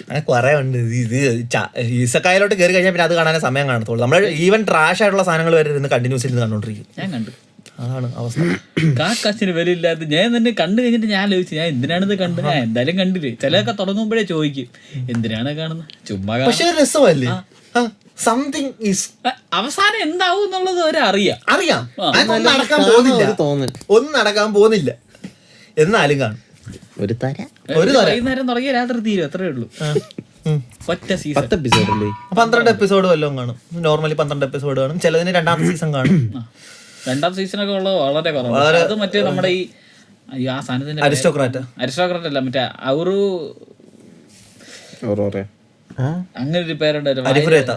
അങ്ങനെ കുറെ ഉണ്ട്. ഇത് ഈസക്കായലോട്ട് കയറി കഴിഞ്ഞാൽ പിന്നെ അത് കാണാനേ സമയം കാണത്തുള്ളൂ. നമ്മൾ ഈവൻ ട്രാഷ് ആയിട്ടുള്ള സാധനങ്ങൾ വരെ ഇരുന്ന് കണ്ടിന്യൂസ് ഇരുന്ന് കണ്ടോണ്ടിരിക്കും. ഞാൻ കണ്ടു, അതാണ് അവസ്ഥ. കാക്കാച്ചിന് വിലയില്ലാത്ത ഞാൻ തന്നെ കണ്ടു കഴിഞ്ഞിട്ട് ഞാൻ ആലോചിച്ചു, ഞാൻ എന്തിനാണിത് കണ്ടത്? ഞാൻ എന്തായാലും കണ്ടില്ലേ. ചിലതൊക്കെ തുടങ്ങുമ്പോഴേ ചോദിക്കും എന്തിനാണ് കാണുന്നത്, ചുമ്മാ. പക്ഷെ രസമല്ലേ, സംതിങ് ഈസ് അവസാനം എന്താവും എന്നുള്ളത് വരെ അറിയാം. ഒന്നും നടക്കാൻ പോകുന്നില്ല എന്നാലും കാണും. ഒരു വൈകുന്നേരം തുടങ്ങിയ രാത്രി തീരും, അത്രേ ഉള്ളൂ. ഒറ്റ സീസൺ 12 എപ്പിസോഡ് വല്ലതും കാണും. നോർമലി 12 എപ്പിസോഡ് കാണും. ചിലതിന് രണ്ടാമത്തെ സീസൺ കാണും. രണ്ടാം സീസണൊക്കെ ഉള്ളത് വളരെ കുറവാണ്. അത് മറ്റേ നമ്മുടെ ഈ അയ്യോ ആ സാധനത്തിന്റെ അരിസ്റ്റോക്രാറ്റ് അരിസ്റ്റോക്രാറ്റ് അല്ല, മറ്റേ അങ്ങനെ ഒരു പേരുണ്ട്. അരിപുരേത്ത.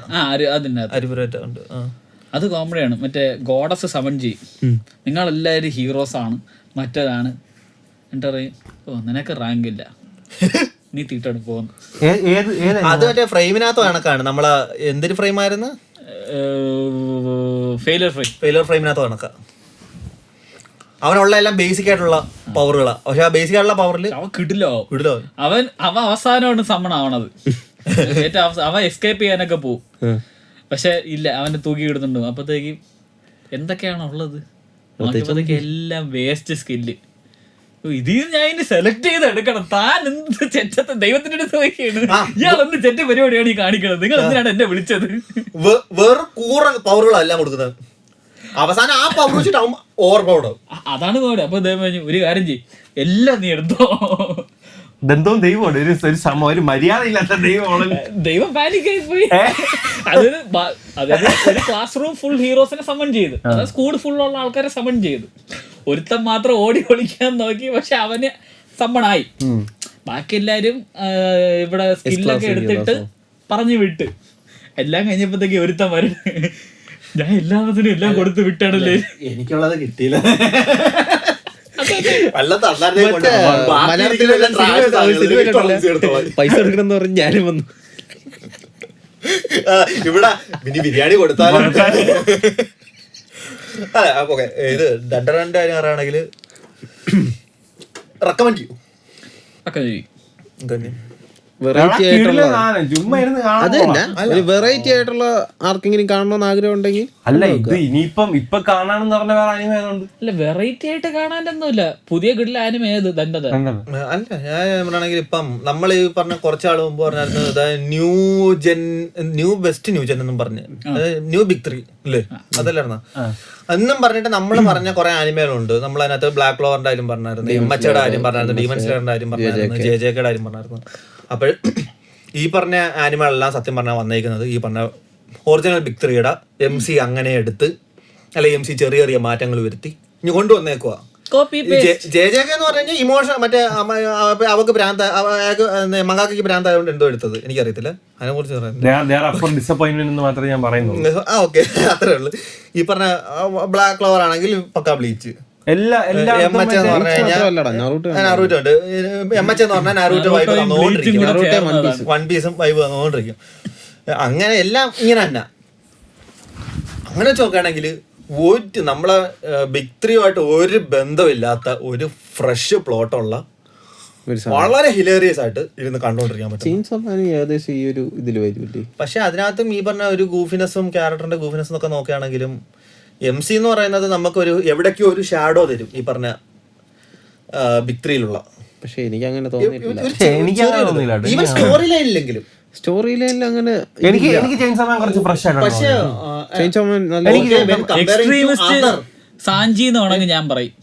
അതിനകത്ത് അരിപുരേറ്റ ഉണ്ട്. അത് കോമഡിയാണ്. മറ്റേ ഗോഡസ് സമൺ ചെയ്യും, നിങ്ങളെല്ലാവരും ഹീറോസ് ആണ്, മറ്റേതാണ്. എന്നിട്ട് പറയും, ഓ നിനക്ക് റാങ്ക് ഇല്ല, നീ തീട്ടോട് പോകുന്നു. അത് മറ്റേ ഫ്രെയിമിനകത്ത് കണക്കാണ്. നമ്മളെ എന്തൊരു ഫ്രെയിം ആയിരുന്നു, ഫെയിലിയർ ഫ്രെയിമിനകത്ത് കണക്കാ. അവനുള്ള എല്ലാം ബേസിക് ആയിട്ടുള്ള പവറുകളാ. പക്ഷെ ആ ബേസിക് ആയിട്ടുള്ള പവറിൽ അവൻ കിടിലോ വിടില്ലോ. അവൻ അവസാനമാണ് സമ്മൺ ആവണത്. ഏറ്റവും അവൻ എസ്കേപ്പ് ചെയ്യാനൊക്കെ പോവും, പക്ഷെ ഇല്ല, അവന്റെ തൂക്കി ഇടുന്നുണ്ട്. അപ്പത്തേക്കും എന്തൊക്കെയാണ് ഉള്ളത്, നോക്കിയപ്പോഴത്തേക്ക് എല്ലാം വേസ്റ്റ് സ്കില്ല്. ഇതിൽ ഞാൻ ഇനി സെലക്ട് ചെയ്ത് എടുക്കണം. താൻ എന്ത് ചെറ്റത്തെ ദൈവത്തിന്റെ അടുത്ത് നോക്കിയാണ്, ഇയാൾ എന്ത് ചെറ്റ പരിപാടിയാണ് ഈ കാണിക്കണത്, നിങ്ങൾ എന്തിനാണ് എന്നെ വിളിച്ചത്? വേറെ കൂറ പവറുകളെല്ലാം കൊടുക്കുന്നത്. അവസാനം ആ പവർ വെച്ചിട്ട് ഓവർ പവർ. അതാണ് കോടെ. അപ്പൊ ഒരു കാര്യം ചെയ്യും, എല്ലാം നീ എടുത്തോ. ബന്ധവും ദൈവമാണ് ഒരു മര്യാദ ഇല്ലാത്ത ദൈവമാണ്. ദൈവം പാനിക്കായി പോയി. അതായത് ഒരു ക്ലാസ് റൂം ഫുൾ ഹീറോസിനെ സമൺ ചെയ്ത്, അതായത് സ്കൂൾ ഫുള്ളുള്ള ആൾക്കാരെ സമൺ ചെയ്ത്, ഒരുത്തൻ മാത്രം ഓടി ഒളിക്കാൻ നോക്കി, പക്ഷെ അവന് സമ്മണായി. ബാക്കി എല്ലാരും ഇവിടെ സ്കില്ലൊക്കെ എടുത്തിട്ട് പറഞ്ഞു വിട്ട്. എല്ലാം കഴിഞ്ഞപ്പോഴത്തേക്ക് ഒരുത്തൻ വരും, ഞാൻ എല്ലാത്തിനും എല്ലാം കൊടുത്ത് വിട്ടാണല്ലേ. എനിക്കുള്ളത് കിട്ടിയില്ല. പൈസ എടുക്കണമെന്ന് പറഞ്ഞ് ഞാനും വന്നു. ഇവിടെ പിന്നെ ബിരിയാണി കൊടുത്താലും. അതെ ഓക്കെ. ഇത് ദണ്ഡന്റെ കാര്യം പറയുകയാണെങ്കിൽ റെക്കമെൻഡ് ചെയ്യൂ. വെറൈറ്റി ആയിട്ടുള്ള അത് തന്നെ, ഒരു വെറൈറ്റി ആയിട്ടുള്ള ആർക്കെങ്കിലും കാണണമെന്ന് ആഗ്രഹം ഉണ്ടെങ്കിൽ. അല്ല ഇത് ഇനിയിപ്പം ഇപ്പൊ കാണാനെന്ന് പറഞ്ഞ വേറെ ആനിമ ഏതുണ്ട്? അല്ല വെറൈറ്റി ആയിട്ട് കാണാനൊന്നുമില്ല. പുതിയ കിടില ആനിമ ഏത്? ദണ്ഡത അല്ല. ഞാൻ പറയുകയാണെങ്കിൽ ഇപ്പം നമ്മൾ ഈ പറഞ്ഞ കുറച്ചാൾ മുമ്പ് പറഞ്ഞായിരുന്നു ന്യൂ ബെസ്റ്റ് ന്യൂ ജെൻ എന്നും പറഞ്ഞ്, ന്യൂ ബിഗ് 3 അല്ലേ, അതല്ലായിരുന്ന എന്നും പറഞ്ഞിട്ട് നമ്മൾ പറഞ്ഞ കുറെ ആനിമകളുണ്ട്. നമ്മൾ അതിനകത്ത് ബ്ലാക്ക് ക്ലോവറിന്റെ കാര്യം പറഞ്ഞായിരുന്നു, എമ്മച്ചയുടെ കാര്യം പറഞ്ഞായിരുന്നു, ഡീമൺ സ്ലേയറിന്റെ കാര്യം പറഞ്ഞായിരുന്നു, ജെജെയുടെ കാര്യം പറഞ്ഞായിരുന്നു. അപ്പോൾ ഈ പറഞ്ഞ ആനിമകളെല്ലാം സത്യം പറഞ്ഞാൽ വന്നേക്കുന്നത് ഈ പറഞ്ഞ ഒറിജിനൽ ബിഗ് 3യുടെ MC അങ്ങനെ എടുത്ത്, അല്ലെ MC ചെറിയ ചെറിയ മാറ്റങ്ങൾ വരുത്തി ഇനി കൊണ്ടുവന്നേക്കുക. ജെജെക്ക് എന്ന് പറഞ്ഞു കഴിഞ്ഞാൽ ഇമോഷൻ മറ്റേ അവക്ക് ഭ്രാന്ത, മങ്ങാക്കയ്ക്ക് ഭ്രാന്തായതുകൊണ്ട് എന്തോ എടുത്തത് എനിക്കറിയത്തില്ല, അതിനെ കുറിച്ച് ഓക്കെ അത്രേ ഉള്ളു. ഈ പറഞ്ഞ ബ്ലാക്ക് ക്ലോവർ ആണെങ്കിൽ പക്കാ ബ്ലീച്ച്, എമ്മച്ച എന്ന് പറഞ്ഞു കഴിഞ്ഞാൽ നാറൂട്ടോ ഉണ്ട്, എമ്മച്ച എന്ന് പറഞ്ഞാൽ നാറൂട്ടോ വൈബ് തന്നോണ്ടിരിക്കും, വൺ പീസും വൈബ് തന്നോണ്ടിരിക്കും. അങ്ങനെ എല്ലാം ഇങ്ങനെ തന്നെ. അങ്ങനെ വെച്ച് നോക്കുകയാണെങ്കിൽ നമ്മളെ ബിഗ് 3 ഒരു ബന്ധമില്ലാത്ത ഒരു ഫ്രഷ് പ്ലോട്ടുള്ള വളരെ ഹിലേറിയസ് ആയിട്ട് ഇരുന്ന് കണ്ടോണ്ടിരിക്കാൻ പറ്റും. ഏകദേശം ഈ ഒരു ഇതിൽ വരും. പക്ഷെ അതിനകത്തും ഈ പറഞ്ഞ ഒരു ഗൂഫിനെസ്സും ക്യാരക്ടറിന്റെ ഗൂഫിനെസ്സും ഒക്കെ നോക്കുകയാണെങ്കിലും MC എന്ന് പറയുന്നത് നമുക്കൊരു എവിടേക്കോ ഒരു ഷാഡോ തരും ഈ പറഞ്ഞ ബിഗ് 3യിലുള്ള. പക്ഷെ എനിക്ക് അങ്ങനെ തോന്നിയിട്ടില്ല. ഈവൻ സ്റ്റോറി ലൈനിലെങ്കിലും സ്റ്റോറി ലൈനിൽ അങ്ങനെ എനിക്ക് ചെയിൻസോ മാൻ കുറച്ച് ഫ്രഷ് ആണ്. പക്ഷേ സാഞ്ചി എന്ന് വേണമെങ്കിൽ ഞാൻ പറയും,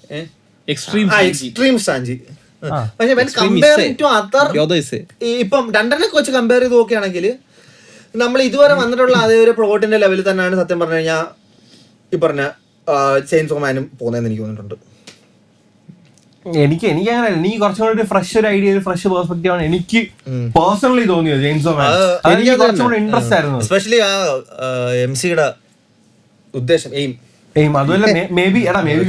എക്സ്ട്രീം സാഞ്ചി. പക്ഷെ ഇപ്പം രണ്ടെണ്ണൊക്കെ വെച്ച് കമ്പയർ ചെയ്ത് നോക്കുകയാണെങ്കിൽ നമ്മൾ ഇതുവരെ വന്നിട്ടുള്ള അതേ ഒരു പ്ലോട്ടിന്റെ ലെവലിൽ തന്നെയാണ് സത്യം പറഞ്ഞു കഴിഞ്ഞാൽ ഈ പറഞ്ഞ ചെയിൻസോ മാനും പോകുന്നതെന്ന് എനിക്ക് തോന്നിയിട്ടുണ്ട്. എനിക്ക് അങ്ങനെ എനിക്ക് കുറച്ചും കൂടി ഫ്രഷ് ഒരു ഐഡിയ, ഒരു ഫ്രഷ് പെർസ്പെക്റ്റീവ് ആണ് എനിക്ക് പേഴ്സണലി തോന്നിയത് ചെയിൻസോ മാൻ. എനിക്ക് കുറച്ചുകൂടി ഇൻട്രസ്റ്റ് ആയിരുന്നു, എസ്പെഷ്യലി ആ MC-യുടെ ഉദ്ദേശം എയിം. അതുമല്ല മേ ബി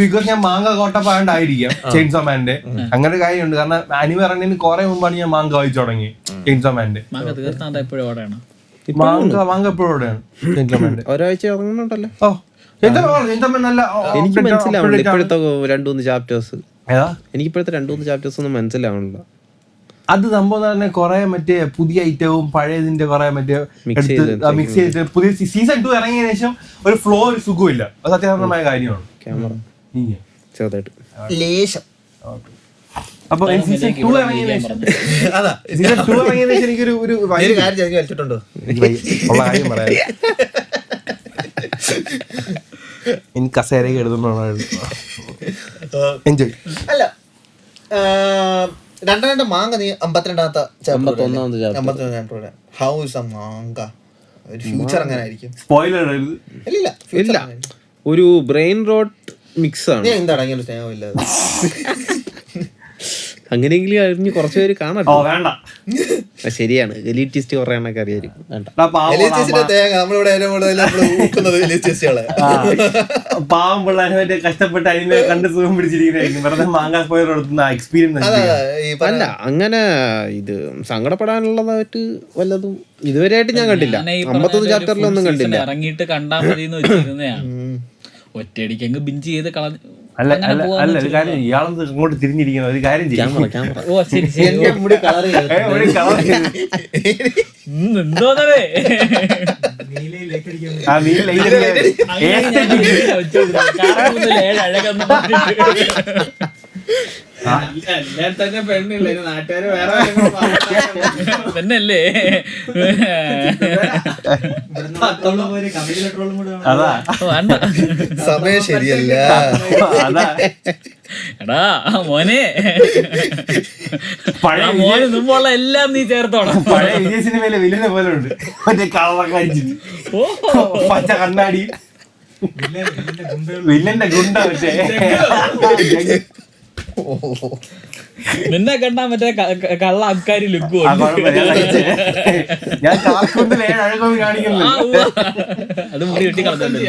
ബിക്കോസ് ഞാൻ മാങ്ക കോട്ടപ്പായോണ്ടായിരിക്കാം ചെയിൻസോ മാന്റെ അങ്ങനെ ഒരു കാര്യമുണ്ട്. കാരണം അനിമ ഇറങ്ങിയതിന് കുറെ മുമ്പാണ് ഞാൻ മാങ്ക വായിച്ചു തുടങ്ങി ചെയിൻസോ മാന്റെ. മാങ്ക എപ്പോഴും ഓടെയാണ്, മാങ്ക എപ്പോഴും ഓടെയാണ് ചെയിൻസോ മാന്റെ. ഒരാഴ്ച ഇറങ്ങുന്നുണ്ടല്ലോ. എനിക്ക് മനസ്സിലാവുന്നില്ല ഇപ്പോഴത്തെ 2-3 ചാപ്റ്റേഴ്സ്. എനിക്കിപ്പോഴത്തെ 2-3 ചാപ്റ്റേഴ്സ് ഒന്നും മനസ്സിലാവണില്ല. അത് സംഭവം തന്നെ കുറെ മറ്റേ പുതിയ ഐറ്റവും പഴയതിന്റെ കുറെ മറ്റേ മിക്സ് ചെയ്തിട്ട് പുതിയ സീസൺ 2 ഇറങ്ങിയതിനു ശേഷം ഒരു ഫ്ലോ, ഒരു സുഖമില്ല. അത് സത്യസന്ധമായ കാര്യമാണ്. ക്യാമറ ചെറുതായിട്ട് ലേശം. അപ്പൊ സീസൺ 2 ഇറങ്ങിയതിനു ശേഷം എനിക്കൊരു കാര്യം കളിച്ചിട്ടുണ്ടോ ഉള്ള കാര്യം പറയാം. എനിക്ക് കസേരയൊക്കെ എടുത്തോണ്ടാണ് എൻജോയ്. അല്ല രണ്ടാമത്തെ മാങ്ക നീ 52ാമത്തെ ചാപ്റ്റർ ഹൗസ് എ മാങ്ക ഒരു ഫ്യൂച്ചർ അങ്ങനെ ആയിരിക്കും. സ്പോയിലർ ഇല്ല ഒരു ബ്രെയിൻ റോട്ട് മിക്സ് ആണ്. എന്താണ് അങ്ങനെ സ്നേഹമില്ലാതെ അങ്ങനെയെങ്കിലും അറിഞ്ഞ് കുറച്ച് പേര് കാണട്ടെ. ഓ വേണ്ട. ശരിയാണ്, എലീറ്റിസ്റ്റ് കുറെ എണ്ണൊക്കെ അറിയായിരിക്കും. വേണ്ട. നമ്മളിവിടെ ഏറ്റവും കൂടുതൽ ഊക്കുന്നത് എലീറ്റിസ്റ്റുകളെ. പാവം പിള്ളേരെ മറ്റേ കഷ്ടപ്പെട്ട് അതിനെ കണ്ട് സുഖം പിടിച്ചിരിക്കുന്നതായിരിക്കും. വെറുതെ മാങ്ങാ സ്പോയിലർ കൊടുക്കുന്ന എക്സ്പീരിയൻസ്. അല്ല, അങ്ങനെ ഇത് സങ്കടപ്പെടാനുള്ളതായിട്ട് വല്ലതും ഇതുവരെയായിട്ട് ഞാൻ കണ്ടില്ല. 51 ചാപ്റ്ററിലൊന്നും കണ്ടില്ല. ഇറങ്ങിയിട്ട് കണ്ടാ മതി എന്ന് വെച്ചിരുന്നതാണ്. ഒറ്റയടിക്ക് അങ്ങ് ബിഞ്ച് ചെയ്ത് കളഞ്ഞു. അല്ല ഒരു കാര്യം, ഇയാളെന്ന് ഇങ്ങോട്ട് തിരിഞ്ഞിരിക്കുന്ന ഒരു കാര്യം ചെയ്യും. ഓ ശരി ശരി. എന്തോന്നേ പെണ്ണല്ലേ? സമയം ശരിയല്ല. എടാ മോനെ, മോന് മുമ്പുള്ള എല്ലാം നീ ചേർത്തോണം. പഴയ വിജയ് സിനിമയിലെ വില്ലനെ പോലെ ഉണ്ട്. മറ്റേ കളറൊക്കെ അടിച്ചിട്ട് പച്ച കണ്ണാടി വില്ലന്റെ ഗുണ്ട. മറ്റേ നിന്നെ കണ്ടാ മറ്റേ കള്ള അബ്കാരി ലുക്കും ഞാൻ കാർക്കൂട്ടിൽ 7 അഴകൊന്നും കാണിക്കുന്നില്ല. അത് മുടി വെട്ടി കളഞ്ഞു.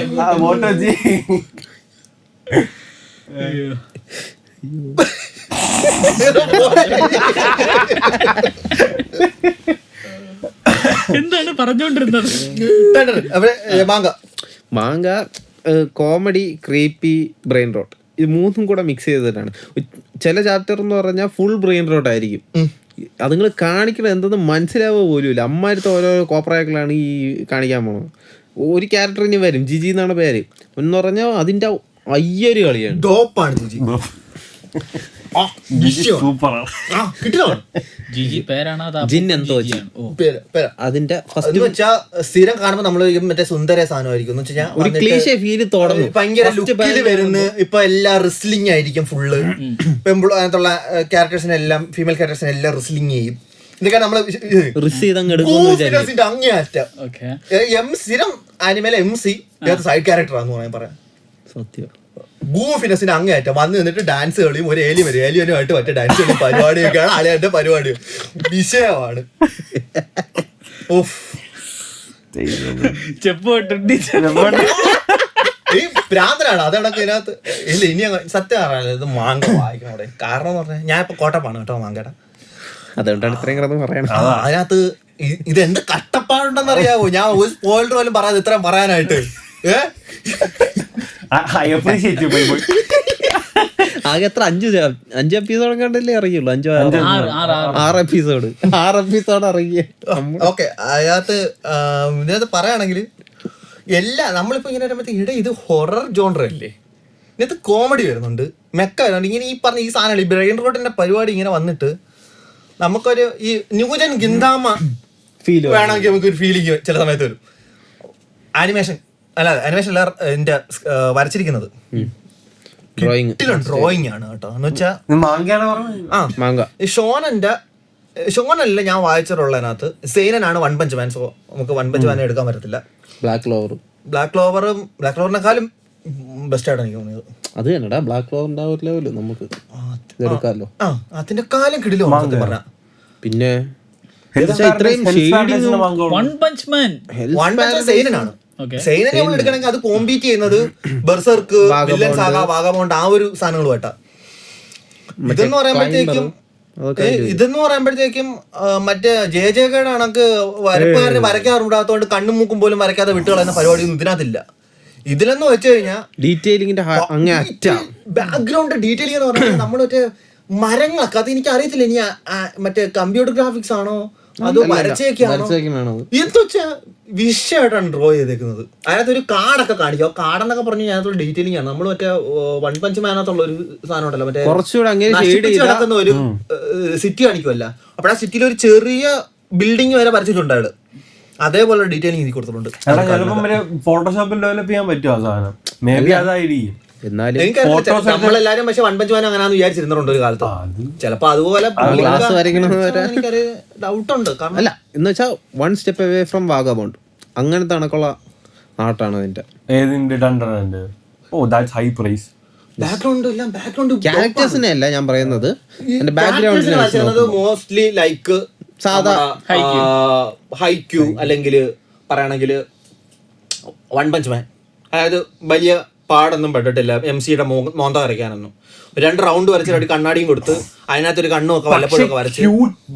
ഫോട്ടോ എന്താണ് പറഞ്ഞോണ്ടിരുന്നത്? Manga comedy, creepy, brain rot, ഇത് മൂന്നും കൂടെ മിക്സ് ചെയ്തിട്ടാണ്. ചില ചാപ്റ്റർ എന്ന് പറഞ്ഞാൽ ഫുൾ ബ്രെയിൻ റോട്ട് ആയിരിക്കും. അതുങ്ങൾ കാണിക്കുന്നത് എന്തെന്ന് മനസ്സിലാവുക പോലുമില്ല. അമ്മാരത്തെ ഓരോരോ കോപ്രായങ്ങളാണ് ഈ കാണിക്കാൻ പോണത്. ഒരു ക്യാരക്ടർ ഇനി വരും, ജിജി എന്നാണ് പേര്. എന്ന് പറഞ്ഞാൽ അതിന്റെ അയ്യൊരു കളിയാണ്. അതിന്റെ സ്ഥിരം കാണുമ്പോ നമ്മള് മറ്റേ സുന്ദര സാധനമായിരിക്കും. ഒരു ക്ലീശേ ഫീല് തുടങ്ങും. ഭയങ്കര ലുക്കില് വരുന്ന. ഇപ്പൊ എല്ലാം റിസ്ലിംഗ് ആയിരിക്കും ഫുള്ള്. അതിനകത്തുള്ള ക്യാരക്ടേഴ്സിനെ എല്ലാം, ഫീമെയിൽ ക്യാരക്ടേഴ്സിനെ എല്ലാം റിസ്ലിംഗ് ചെയ്യും. ഇതൊക്കെ നമ്മള് അങ്ങേയറ്റം സ്ഥിരം ആനിമയിലെ MC സൈഡ് ക്യാരക്ടറാന്ന് പറയാം. സത്യം. ഗൂഫിനെസിന്റെ അങ്ങേയറ്റം വന്ന് നിന്നിട്ട് ഡാൻസ് കളിയും. ഒരു ഏലി വരും, ഏലിയനുമായിട്ട് മറ്റേ ഡാൻസ് കളിയും പരിപാടിയൊക്കെയാണ് അളിയന്റെ പരിപാടി. വിഷയമാണ്. ഈ പ്രാന്തനാണ് അതടക്കം ഇതിനകത്ത്. ഇല്ല ഇനി സത്യം പറയാനല്ലോ, ഇത് മാങ്ക വായിക്കണോടെ. കാരണം എന്ന് പറഞ്ഞാൽ ഞാൻ ഇപ്പൊ കോട്ടപ്പാണ് കേട്ടോ മാങ്കയുടെ. അതുകൊണ്ടാണ് ഇത്രയും കിടന്ന് പറയണം. അതിനകത്ത് ഇത് എന്ത് കഷ്ടപ്പാടുണ്ടെന്ന് അറിയാവോ? ഞാൻ ഒരു സ്പോയിലർ പോലും പറയാതെ ഇത്രയും പറയാനായിട്ട്. ആകെ എത്ര 5 എപ്പിസോഡ് കണ്ടല്ലേ അറിയുള്ളൂ. 6 എപ്പിസോഡ് ഇറങ്ങിയ. ഓക്കെ, ഇതിനകത്ത് പറയുകയാണെങ്കിൽ എല്ലാ നമ്മളിപ്പോ ഇങ്ങനെ വരുമ്പോഴത്തേക്ക് ഇത് ഹൊറർ ജോണർ അല്ലേ, ഇതിനകത്ത് കോമഡി വരുന്നുണ്ട്, മെക്ക വരുന്നുണ്ട്. ഇങ്ങനെ ഈ പറഞ്ഞ ഈ സാധനങ്ങൾ ഈ ബ്രെയിൻ റോട്ടിന്റെ പരിപാടി ഇങ്ങനെ വന്നിട്ട് നമുക്കൊരു ഈ ന്യൂജൻ ഗിന്താമ ഫീൽ വേണമെങ്കിൽ നമുക്കൊരു ഫീലിംഗ് ചില സമയത്ത് വരും. ആനിമേഷൻ അനിമേഷൻ എന്റെ വരച്ചിരിക്കുന്നത് ഡ്രോയിങ് ആണ് കേട്ടോ. എന്ന് വെച്ചാൽ ഷോനല്ല ഞാൻ വായിച്ചിട്ടുള്ളതിനകത്ത് സെയിനാണ് വൺ പഞ്ച് മാൻ. സോ നമുക്ക് വൺ പഞ്ച് മാനെ എടുക്കാൻ പറ്റത്തില്ല. ബ്ലാക്ക് ക്ലോവറിനെക്കാളും ബെസ്റ്റ് ആയിട്ട് എനിക്ക് തോന്നിയത് അത് തന്നെടാ. ബ്ലാക്ക് ക്ലോവറിന്റെ ഒരു ലെവല് നമുക്ക് എടുക്കാമല്ലോ. അതിന്റെ കാലം കിടിലോ പറഞ്ഞ. പിന്നെ വൺ പഞ്ച് മാൻ സെയിനാണ്. സെയിനെ നമ്മൾ എടുക്കണമെങ്കിൽ അത് കോമ്പീറ്റ് ചെയ്യുന്നത് ബെർസർക്ക്, വില്ലൻ സാഗ, വാഗബോണ്ട് ആ ഒരു സാധനങ്ങളുമായിട്ടാ. ഇതെന്ന് പറയുമ്പോഴത്തേക്കും മറ്റേ ജയയുടെ കണക്ക് വരപ്പുകാരന് വരയ്ക്കാറുണ്ടാത്തോണ്ട് കണ്ണും മൂക്കും പോലും വരയ്ക്കാതെ വിട്ടുകളയുന്ന പരിപാടിയൊന്നും ഇതിനകത്തില്ല. ഇതിലെന്ന് വെച്ച് കഴിഞ്ഞാൽ ഡീറ്റെയിലിംഗിന്റെ ബാക്ക്ഗ്രൗണ്ട് ഡീറ്റെയിലിംഗ് എന്ന് പറഞ്ഞാൽ നമ്മൾ മറ്റേ മരങ്ങളൊക്കെ, അത് എനിക്ക് അറിയത്തില്ല ഇനി മറ്റേ കമ്പ്യൂട്ടർ ഗ്രാഫിക്സ് ആണോ അതോ വരച്ചേക്കാണോ എന്തുവെച്ചാ വിഷയമായിട്ടാണ് ഡ്രോ ചെയ്തേക്കുന്നത്. അതിനകത്ത് ഒരു കാടൊക്കെ കാണിക്കും. കാടെന്നൊക്കെ പറഞ്ഞു അതിനകത്തൊരു ഡീറ്റെയിലിംഗ് ആണ്. നമ്മൾ മറ്റേ വൺ പഞ്ച് മാനകത്തുള്ള ഒരു സാധനം ഉണ്ടല്ലോ, മറ്റേ കിടക്കുന്ന ഒരു സിറ്റി കാണിക്കുമല്ല. അപ്പോൾ ആ സിറ്റിയിൽ ഒരു ചെറിയ ബിൽഡിംഗ് വരെ വരച്ചിട്ടുണ്ട് അയാള്. അതേപോലെ ഡീറ്റെയിലിംഗ് ഇതിൽ കൊടുത്തിട്ടുണ്ട്. ഫോട്ടോഷോപ്പിൽ ഡെവലപ്പ് ചെയ്യാൻ പറ്റുമോ ആ സാധനം? മേ ബി അതായിരിക്കും. നമ്മളെല്ലാരും പക്ഷെ വൺ പഞ്ച് മാൻ അങ്ങനെയാന്ന് വിചാരിച്ചിരുന്നുണ്ട് ഒരു കാലത്ത്. ചിലപ്പോ അതുപോലെ ഡൗട്ടുണ്ട്. അല്ല എന്ന് വെച്ചാൽ one step away from Vagabond അങ്ങനത്തെ കണക്കുള്ള ആർട്ടാണ് അതിന്റെ. ഏതിന്റെ? Oh that's high price. Background എല്ലാം ബാക്ക്ഗ്രൗണ്ട് ക്യാരക്ടേഴ്സിനെ അല്ല ഞാൻ പറയുന്നത്, എന്റെ ബാക്ക്ഗ്രൗണ്ട് മോസ്റ്റ്ലി ലൈക്ക് സാധാ ഹൈക്യൂ അല്ലെങ്കിൽ പറയണെങ്കിൽ വൺ പഞ്ച് മാൻ. അതായത് വലിയ പാടൊന്നും പെട്ടിട്ടില്ല MC-യുടെ മോന്ത വരയ്ക്കാനൊന്നും. 2 റൗണ്ട് വരച്ചിട്ട് കണ്ണാടിയും കൊടുത്ത് അതിനകത്തൊരു കണ്ണും ഒക്കെ വല്ലപ്പോഴൊക്കെ വരച്ച്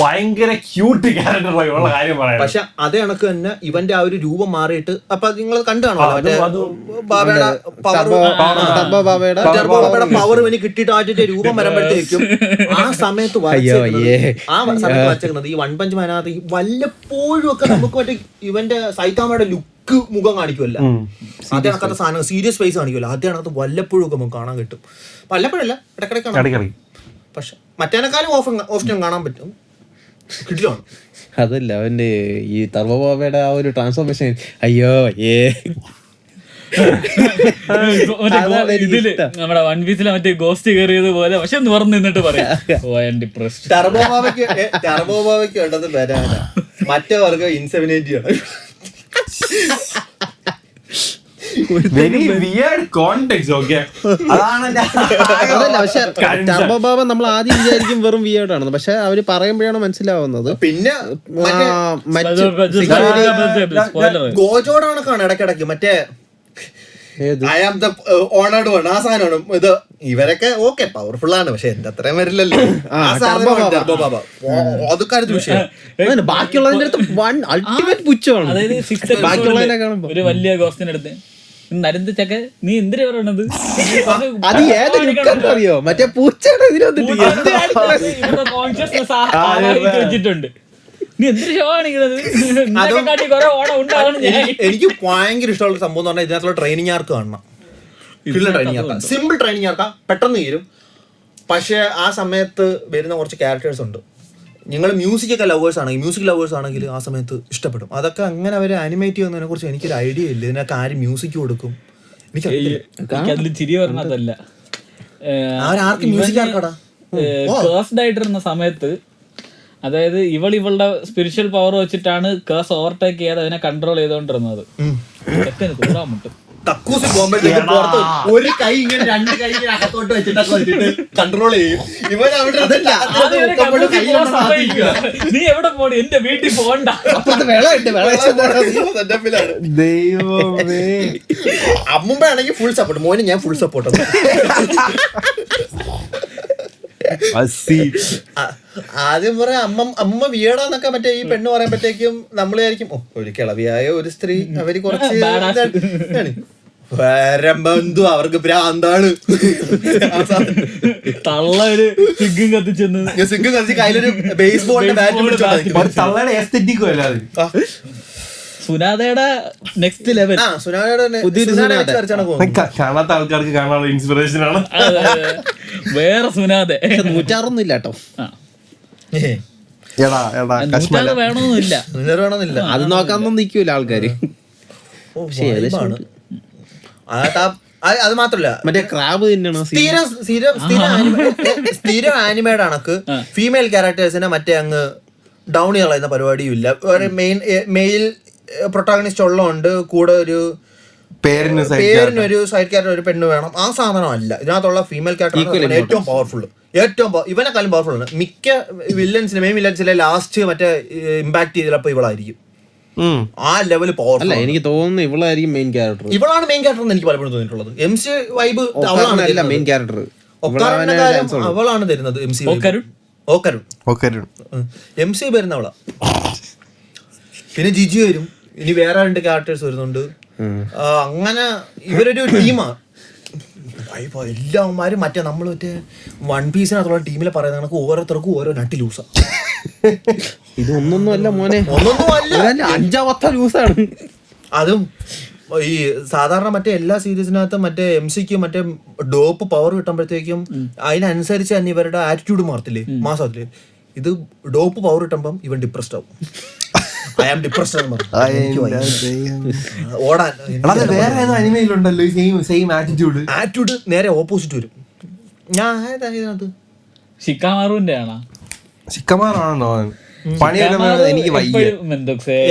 ഭയങ്കര ക്യൂട്ട് ക്യാരക്ടറുള്ള കാര്യം പറയാം. പക്ഷെ അതേ കണക്ക് തന്നെ ഇവന്റെ ആ ഒരു രൂപം മാറിയിട്ട് അപ്പൊ നിങ്ങൾ കണ്ടു കാണുമല്ലോ ബാബയുടെ പവർ ഇവന് കിട്ടിയിട്ട് ആദ്യത്തെ രൂപം വരുമ്പോഴത്തേക്കും ആ സമയത്ത് വരച്ചേക്കുന്നത് ഈ വൺ പഞ്ച് മാനകത്ത് ഈ വല്ലപ്പോഴും ഒക്കെ നമുക്ക് മറ്റേ ഇവന്റെ സൈതാമയുടെ ലുക്ക് മുഖം കാണിക്കുമല്ല, അതേ കണക്കത്തെ സാധനം സീരിയസ് ഫേസ് കാണിക്കുമല്ലോ, അതേ കണക്കത്ത് വല്ലപ്പോഴും ഒക്കെ നമുക്ക് കാണാൻ കിട്ടും. വല്ലപ്പോഴല്ല ഇടക്കിടയ്ക്ക്, പക്ഷെ മറ്റേനേക്കാളും ഓപ്ഷൻ കാണാൻ പറ്റും. കിട്ടിലാണ് അതല്ല അവന്റെ ഈ ടർബോബാബയുടെ ആ ഒരു ട്രാൻസ്ഫോർമേഷൻ. അയ്യോ ഇതില് നമ്മുടെ വൺ പീസിലെ മറ്റേ ഗോസ്റ്റ് കയറിയത് പോലെ പക്ഷെ നിവർന്ന് നിന്നിട്ട് പറയാം ഡിപ്രസ്ഡ്. ടർബോബാബയ്ക്ക് വേണ്ടത് വരാനാ, മറ്റവർക്ക് ഇൻസെമിനേറ്റിയാണ്. Very weird context. ഓക്കെ, അതാണ് അതല്ല. പക്ഷെ ടർബോബാബ നമ്മൾ ആദ്യം വിചാരിക്കും വെറും വിയേർഡ് ആണെന്ന്, പക്ഷെ അവര് പറയുമ്പോഴാണ് മനസ്സിലാവുന്നത്. പിന്നെ ഗോജോടാണ് കാണാം ഇടയ്ക്കിടയ്ക്ക് മറ്റേ I am the honoured one, ആ സാധനമാണ് ഇത്. ഇവരൊക്കെ ഓക്കെ പവർഫുൾ ആണ്, പക്ഷെ എന്റെ അത്രയും വരില്ലല്ലോ. അതൊക്കെ വിഷയം. ബാക്കിയുള്ളതിന്റെ അടുത്ത് വൺ അൾട്ടിമേറ്റ് പുച്ഛമാണ്. ബാക്കിയുള്ളതിനെ കാണുമ്പോ ഒരു വലിയ ഗോസ്റ്റിന്റെ അടുത്ത് നരന്ത് ചക്ക നീ എന്തിനാ പറയണത്, അത് ഏത് അറിയോ, മറ്റേ പൂച്ചയുടെ വെച്ചിട്ടുണ്ട്. നീ എന്തൊരു ഷോ കാണിക്കുന്നത്, എനിക്ക് ഭയങ്കര ഇഷ്ടമുള്ള സംഭവം എന്ന് പറഞ്ഞാൽ ഇതിനകത്തുള്ള ട്രെയിനിങ് ആർക്ക് കാണണം. ട്രെയിനിങ് ആർക്കാം, സിമ്പിൾ ട്രെയിനിങ് ആർക്കാം, പെട്ടെന്ന് തീരും. പക്ഷെ ആ സമയത്ത് വരുന്ന കുറച്ച് ക്യാരക്ടേഴ്സ് ഉണ്ട്. നിങ്ങൾ മ്യൂസിക് ഒക്കെ ലവേഴ്സ് ആണെങ്കിൽ, മ്യൂസിക് ലവേഴ്സ് ആണെങ്കിൽ ആ സമയത്ത് ഇഷ്ടപ്പെടും. അതൊക്കെ അങ്ങനെ അവർ ആനിമേറ്റ് ചെയ്യുന്നതിനെ കുറിച്ച് എനിക്കൊരു ഐഡിയ ഇല്ല. ഇതിനൊക്കെ ആര് മ്യൂസിക് കൊടുക്കും എനിക്കതിൽ ചിരി പറഞ്ഞതല്ല. ആർക്ക് മ്യൂസിക് ആർക്കാടാ കേഴ്സ്ഡ് ആയിട്ടിരുന്ന സമയത്ത്, അതായത് ഇവളുടെ സ്പിരിച്വൽ പവർ വെച്ചിട്ടാണ് കേഴ്സ് ഓവർടേക്ക് ചെയ്യാതെ അതിനെ കൺട്രോൾ ചെയ്തോണ്ടിരുന്നത്. കൂടാൻ മുട്ടും കക്കൂസി പോകുമ്പോഴത്തേക്കും പുറത്ത് ഒരു കൈ ഇങ്ങനെ 2 കൈ ഇങ്ങനെ അകത്തോട്ട് വെച്ചിട്ട് കൺട്രോൾ ചെയ്യും. നീ എവിടെ പോണി, എന്റെ വീട്ടിൽ പോകണ്ട. അമ്മുമ്പയാണെങ്കിൽ ഫുൾ സപ്പോർട്ട്, മോനെ ഞാൻ ഫുൾ സപ്പോർട്ട്. ആദ്യം പറയാം അമ്മ വീടാന്നൊക്കെ മറ്റേ ഈ പെണ്ണ് പറയുമ്പോഴത്തേക്കും നമ്മൾ വിചാരിക്കും ഒരു കിളവിയായ ഒരു സ്ത്രീ അവര് കുറച്ച് ബന്ധു, അവർക്ക് ഭ്രാന്താണ്. തള്ള ഒരു സിഗും കത്തിച്ചെന്ന് സിഗും കത്തിച്ച് കയ്യിലൊരു ബേസ് ബോളിന്റെ ബാറ്റ്. സുനാദയുടെ നെക്സ്റ്റ് ലെവൽ, കാണാത്ത ആൾക്കാർക്ക് കാണാനുള്ള ഇൻസ്പിറേഷൻ ആണ്. വേറെ സുനാദ 106 ഇല്ല കേട്ടോ, വേണമെന്നില്ല. അത് നോക്കാനൊന്നും നിൽക്കൂല ആൾക്കാര്. അത് മാത്രല്ല മറ്റേ ക്രാബ് തിന്നണോ സ്ഥിരം ആനിമേഡ് കണക്ക് ഫീമെയിൽ ക്യാരക്ടേഴ്സിനെ മറ്റേ അങ്ങ് ഡൗൺ ചെയ്യുന്ന പരിപാടിയും ഇല്ല. ഒരു മെയിൽ പ്രൊട്ടാഗണിസ്റ്റ് ഉള്ളതുകൊണ്ട് കൂടെ ഒരു പേരിനൊരു സൈഡ് ക്യാരക്ടർ ഒരു പെണ്ണ് വേണം. ആ സാധനം അല്ല ഇതിനകത്തുള്ള ഫീമെയിൽ ക്യാരക്ടർ ഏറ്റവും പവർഫുൾ, ഇവനെക്കാളും പവർഫുൾ ആണ്. മിക്ക വില്ലൻസിലെ മെയിൻ വില്ലൻസിലെ ലാസ്റ്റ് മറ്റേ ഇമ്പാക്ട് ചെയ്തപ്പോ ഇവളായിരിക്കും ആ ലെവല് പവർഫുൾ. എനിക്ക് തോന്നുന്നു ഇവളായിരിക്കും മെയിൻ ക്യാരക്ടർ. ഇവളാണ് മെയിൻ ക്യാരക്ടർ എന്ന് എനിക്ക് പലപ്പോഴും തോന്നിയിട്ടുള്ളത്. MC വൈബ് അവളാണ് മെയിൻ ക്യാരക്ടർ, അവളാണ് തരുന്നത്. MC വരുന്ന അവളാ. പിന്നെ ജിജി വരും, ഇനി വേറെ 2 ക്യാരക്ടേഴ്സ് വരുന്നുണ്ട്. അങ്ങനെ ഇവരൊരു ടീമാണ്. എല്ലാവന്മാരും മറ്റേ നമ്മൾ മറ്റേ വൺ പീസിനകത്തുള്ള ടീമിലെ പറയുന്ന കണക്ക് ഓരോരുത്തർക്കും ഓരോ നട്ടി ലൂസാ. ഇതൊന്നും അല്ല മോനെ, 5 ലൂസാണ്. അതും ഈ സാധാരണ മറ്റേ എല്ലാ സീരീസിനകത്തും മറ്റേ MC-ക്ക് മറ്റേ ഡോപ്പ് പവർ കിട്ടുമ്പോഴത്തേക്കും അതിനനുസരിച്ച് തന്നെ ഇവരുടെ ആറ്റിറ്റ്യൂഡ് മാറത്തില്ലേ, മാസത്തില്ലേ. ഇത് ഡോപ്പ് പവർ കിട്ടുമ്പം ഇവൻ ഡിപ്രസ്ഡ് ആവും. ഐ ആം ഡിപ്രസ്ഡ് ഓടാൻ. വേറെ ഏതോ അനിമയിലുണ്ടല്ലോ സെയിം ആറ്റിറ്റ്യൂഡ് നേരെ ഓപ്പോസിറ്റ് വരും. ഞാൻ ഇതിനകത്ത് ഷിക്കാമാറുവിന്റെ ആണോ എനിക്ക്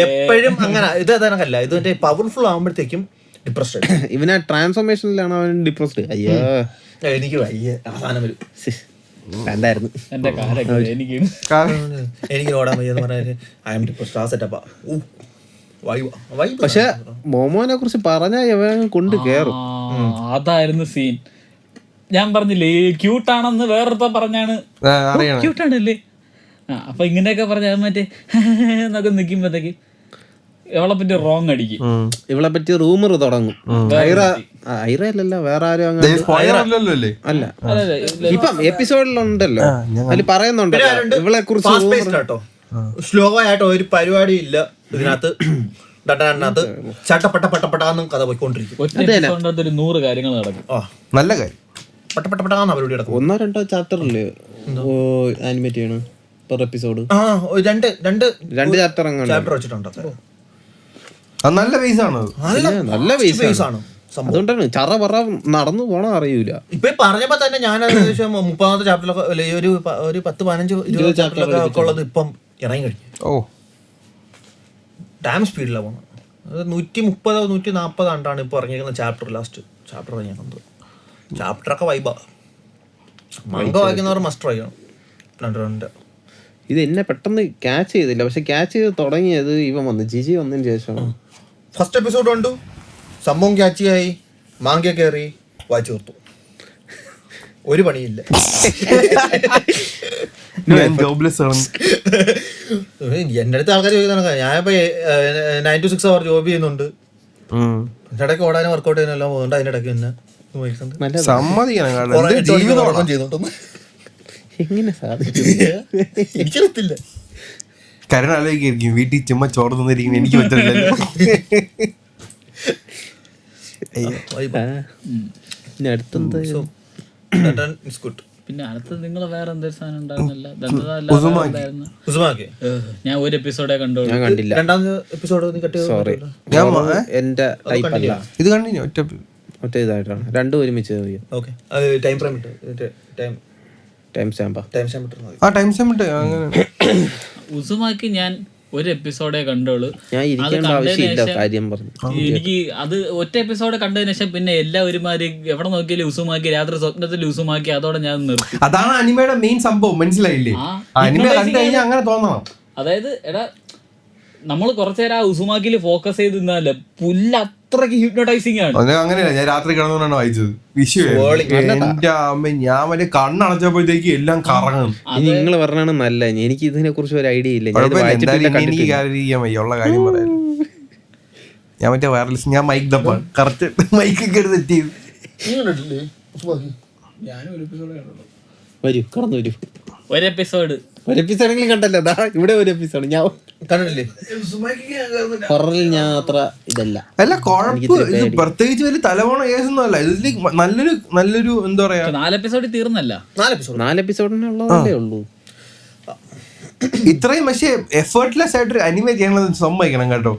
എപ്പോഴും അങ്ങനെ ഇത് അതല്ല. ഇത് മറ്റേ പവർഫുൾ ആകുമ്പോഴത്തേക്കും ഡിപ്രസ്ഡ്. ഇവനാ ട്രാൻസ്ഫോർമേഷനിലാണ് അവൻ ഡിപ്രസ്ഡ്. അയ്യോ എനിക്ക് വയ്യ അവസാനം വരും. വേണ്ടായിരുന്നു. എന്റെ കാലൊക്കെ എനിക്ക് എനിക്ക് ഓടാൻ വയ്യെന്ന് പറഞ്ഞാൽ ഐ എം ഡിപ്രസ്ഡ്. ആ സെറ്റപ്പാ. പക്ഷെ മോമോനെ കുറിച്ച് പറഞ്ഞാൽ ഇവൻ കൊണ്ട് കേറും. അതായിരുന്നു സീൻ. ഞാൻ പറഞ്ഞില്ലേ ക്യൂട്ടാണെന്ന് വേറൊരുത്ത പറഞ്ഞാണ്. ക്യൂട്ടാണല്ലേ അപ്പൊ ഇങ്ങനെയൊക്കെ പറഞ്ഞ മറ്റേ എന്നൊക്കെ നിക്കുമ്പോഴത്തേക്ക് ഇവളെ പറ്റി റോങ് അടിക്കും. ഇവളെ പറ്റി റൂമർ തുടങ്ങും. ഐറ അല്ലല്ലോ വേറെ ആരും അങ്ങനെ അല്ല. ഇപ്പം എപ്പിസോഡിലുണ്ടല്ലോ അതിൽ പറയുന്നുണ്ടല്ലോ ഇവളെ കുറിച്ച്. സ്ലോ ആയിട്ട് ഒരു പരിപാടി ഇല്ല ഇതിനകത്ത്. ഡട്ടനകത്ത് ചട്ടപ്പെട്ടപ്പെട്ടാന്നും കഥ പോയിക്കൊണ്ടിരിക്കും. 100 കാര്യങ്ങൾ നടക്കും. നല്ല കാര്യം. പെട്ടപ്പെട്ടാന്ന് പരിപാടി നടക്കും. 1-2 ചാപ്റ്ററില്ലേ ആനിമേറ്റ് ചെയ്യണം പെർ എപ്പിസോഡ്. രണ്ട് ചാപ്റ്റർ ചാപ്റ്റർ വെച്ചിട്ടുണ്ട്. നല്ല ബേസ് ആണ്. നല്ല ബേസ് ആണ്. അതുകൊണ്ടാണ് ചറ പറ നടന്നു പോണ അറിയൂല. ഇപ്പൊ പറഞ്ഞപ്പോ തന്നെ ഞാൻ ഏകദേശം 30ാമത്തെ ചാപ്റ്ററിലൊക്കെ ഒരു 10-15-20 ചാപ്റ്ററിലൊക്കെ ഉള്ളത് ഇപ്പം ഇറങ്ങി കഴിഞ്ഞു. ഡാം സ്പീഡിലാണ് പോകുന്നത്. 130-140 ആണ്ടാണ് ഇപ്പൊ ഇറങ്ങിയിരിക്കുന്ന ചാപ്റ്റർ. ലാസ്റ്റ് ചാപ്റ്റർ ഇറങ്ങിയത് ചാപ്റ്ററൊക്കെ വൈബാ. മംഗ വായിക്കുന്നവർ മസ്റ്റ് ട്രൈ ചെയ്യണം. ഇത് എന്നെ പെട്ടെന്ന് ക്യാച്ച് ചെയ്തില്ല. പക്ഷെ ക്യാച്ച് ചെയ്ത് തുടങ്ങിയത് ഇവൻ വന്നു ജിജി വന്നതിന് ശേഷമാണ്. ഫസ്റ്റ് എപ്പിസോഡ് കണ്ടു, സംഭവം ക്യാച്ചിയായി, മാങ്ക കയറി വായിച്ചു തീർത്തു. ഒരു പണിയില്ല. എന്റെ അടുത്ത് ആൾക്കാർ ചോദിക്കുന്ന ഞാനിപ്പോ 9 to 6 അവർ ജോബ് ചെയ്യുന്നുണ്ട്. എന്റെ ഇടയ്ക്ക് ഓടാനും വർക്കൗട്ട് ചെയ്യാനും എല്ലാം പോകുന്നുണ്ട്. അതിന്റെ ഇടയ്ക്ക് തന്നെ എങ്ങനെ സാധിക്കും എനിക്കറിയത്തില്ല. കരണാലോചിക്കും വീട്ടിൽ ചുമ്മാ ചോറ് തന്നിരിക്കുന്ന എനിക്ക് പറ്റില്ലല്ലോ. പിന്നെ അടുത്ത് നിങ്ങൾ വേറെ എന്തൊരു സാധനം ഉണ്ടായിരുന്നില്ല? ഞാൻ ഒരു എപ്പിസോഡേ കണ്ടോളൂ. ഞാൻ കണ്ടില്ല. രണ്ടാമത്തെ എപ്പിസോഡ് സോറി എന്റെ ടൈപ്പ് അല്ല. ഇത് കണ്ടിന്യൂ ഒറ്റ ഇതായിട്ടാണ് രണ്ടും ഒരുമിച്ച്. ഉസുമാക്കി ഞാൻ ഒരു എപ്പിസോഡേ കണ്ടോളൂ. എനിക്ക് അത് ഒറ്റ എപ്പിസോഡ് കണ്ടതിന് ശേഷം പിന്നെ എല്ലാ ഒരുമാതിരി എവിടെ നോക്കിയാലും ഉസുമാക്കി, രാത്രി സ്വപ്നത്തിൽ ഉസുമാക്കി, അതോടെ ഞാൻ നിർത്തി. അതാണ് അനിമയുടെ മെയിൻ സംഭവം. മനസ്സിലായില്ലേ? അങ്ങനെ തോന്നണം. അതായത് എടാ നമ്മൾ കുറച്ചേരം ആ ഉസുമാക്കിൽ ഫോക്കസ് ചെയ്ത് നിന്നാലേ പുല്ല് അത്രക്ക് ഹിപ്നോട്ടൈസിങ് ആണ്. അങ്ങനെയല്ല, ഞാൻ രാത്രി കിടന്നുകൊണ്ടാണ് വായിച്ചത്. എന്റെ അമ്മ, ഞാൻ മറ്റേ കണ്ണടച്ചപ്പോഴത്തേക്ക് എല്ലാം കറങ്ങും. നിങ്ങൾ പറഞ്ഞാണ് നല്ല. എനിക്ക് ഇതിനെ കുറിച്ച് ഒരു ഐഡിയ ഇല്ല. എനിക്ക് ഉള്ള കാര്യം പറയാൻ ഞാൻ മറ്റേ വയർലെസ്, ഞാൻ മൈക്ക് ദപ്പാണ് കറക്റ്റ് മൈക്കൊക്കെ എടുത്ത് സെറ്റ് ചെയ്തു. വരൂ കടന്നു വരൂ. ഒരു എപ്പിസോഡെങ്കിലും കണ്ടല്ലോ. ഇവിടെ ഒരു എപ്പിസോഡ് ഞാൻ കണ്ടിട്ടില്ലേ. ഹൊററിൽ ഞാൻ അത്ര ഇതല്ല. അല്ല കുഴപ്പം, പ്രത്യേകിച്ച് വലിയ തലവണ കേസൊന്നുമല്ല. ഇതിൽ നല്ലൊരു എന്താ പറയാ, 4 എപ്പിസോഡിൽ തീർന്നല്ല. 4 എപ്പിസോഡിനുള്ളതല്ലേ ഉള്ളൂ. ഇത്രയും പക്ഷേ എഫേർട്ട്ലെസ് ആയിട്ട് അനിമേ ചെയ്യണമെന്ന് സമ്മതിക്കണം കേട്ടോ.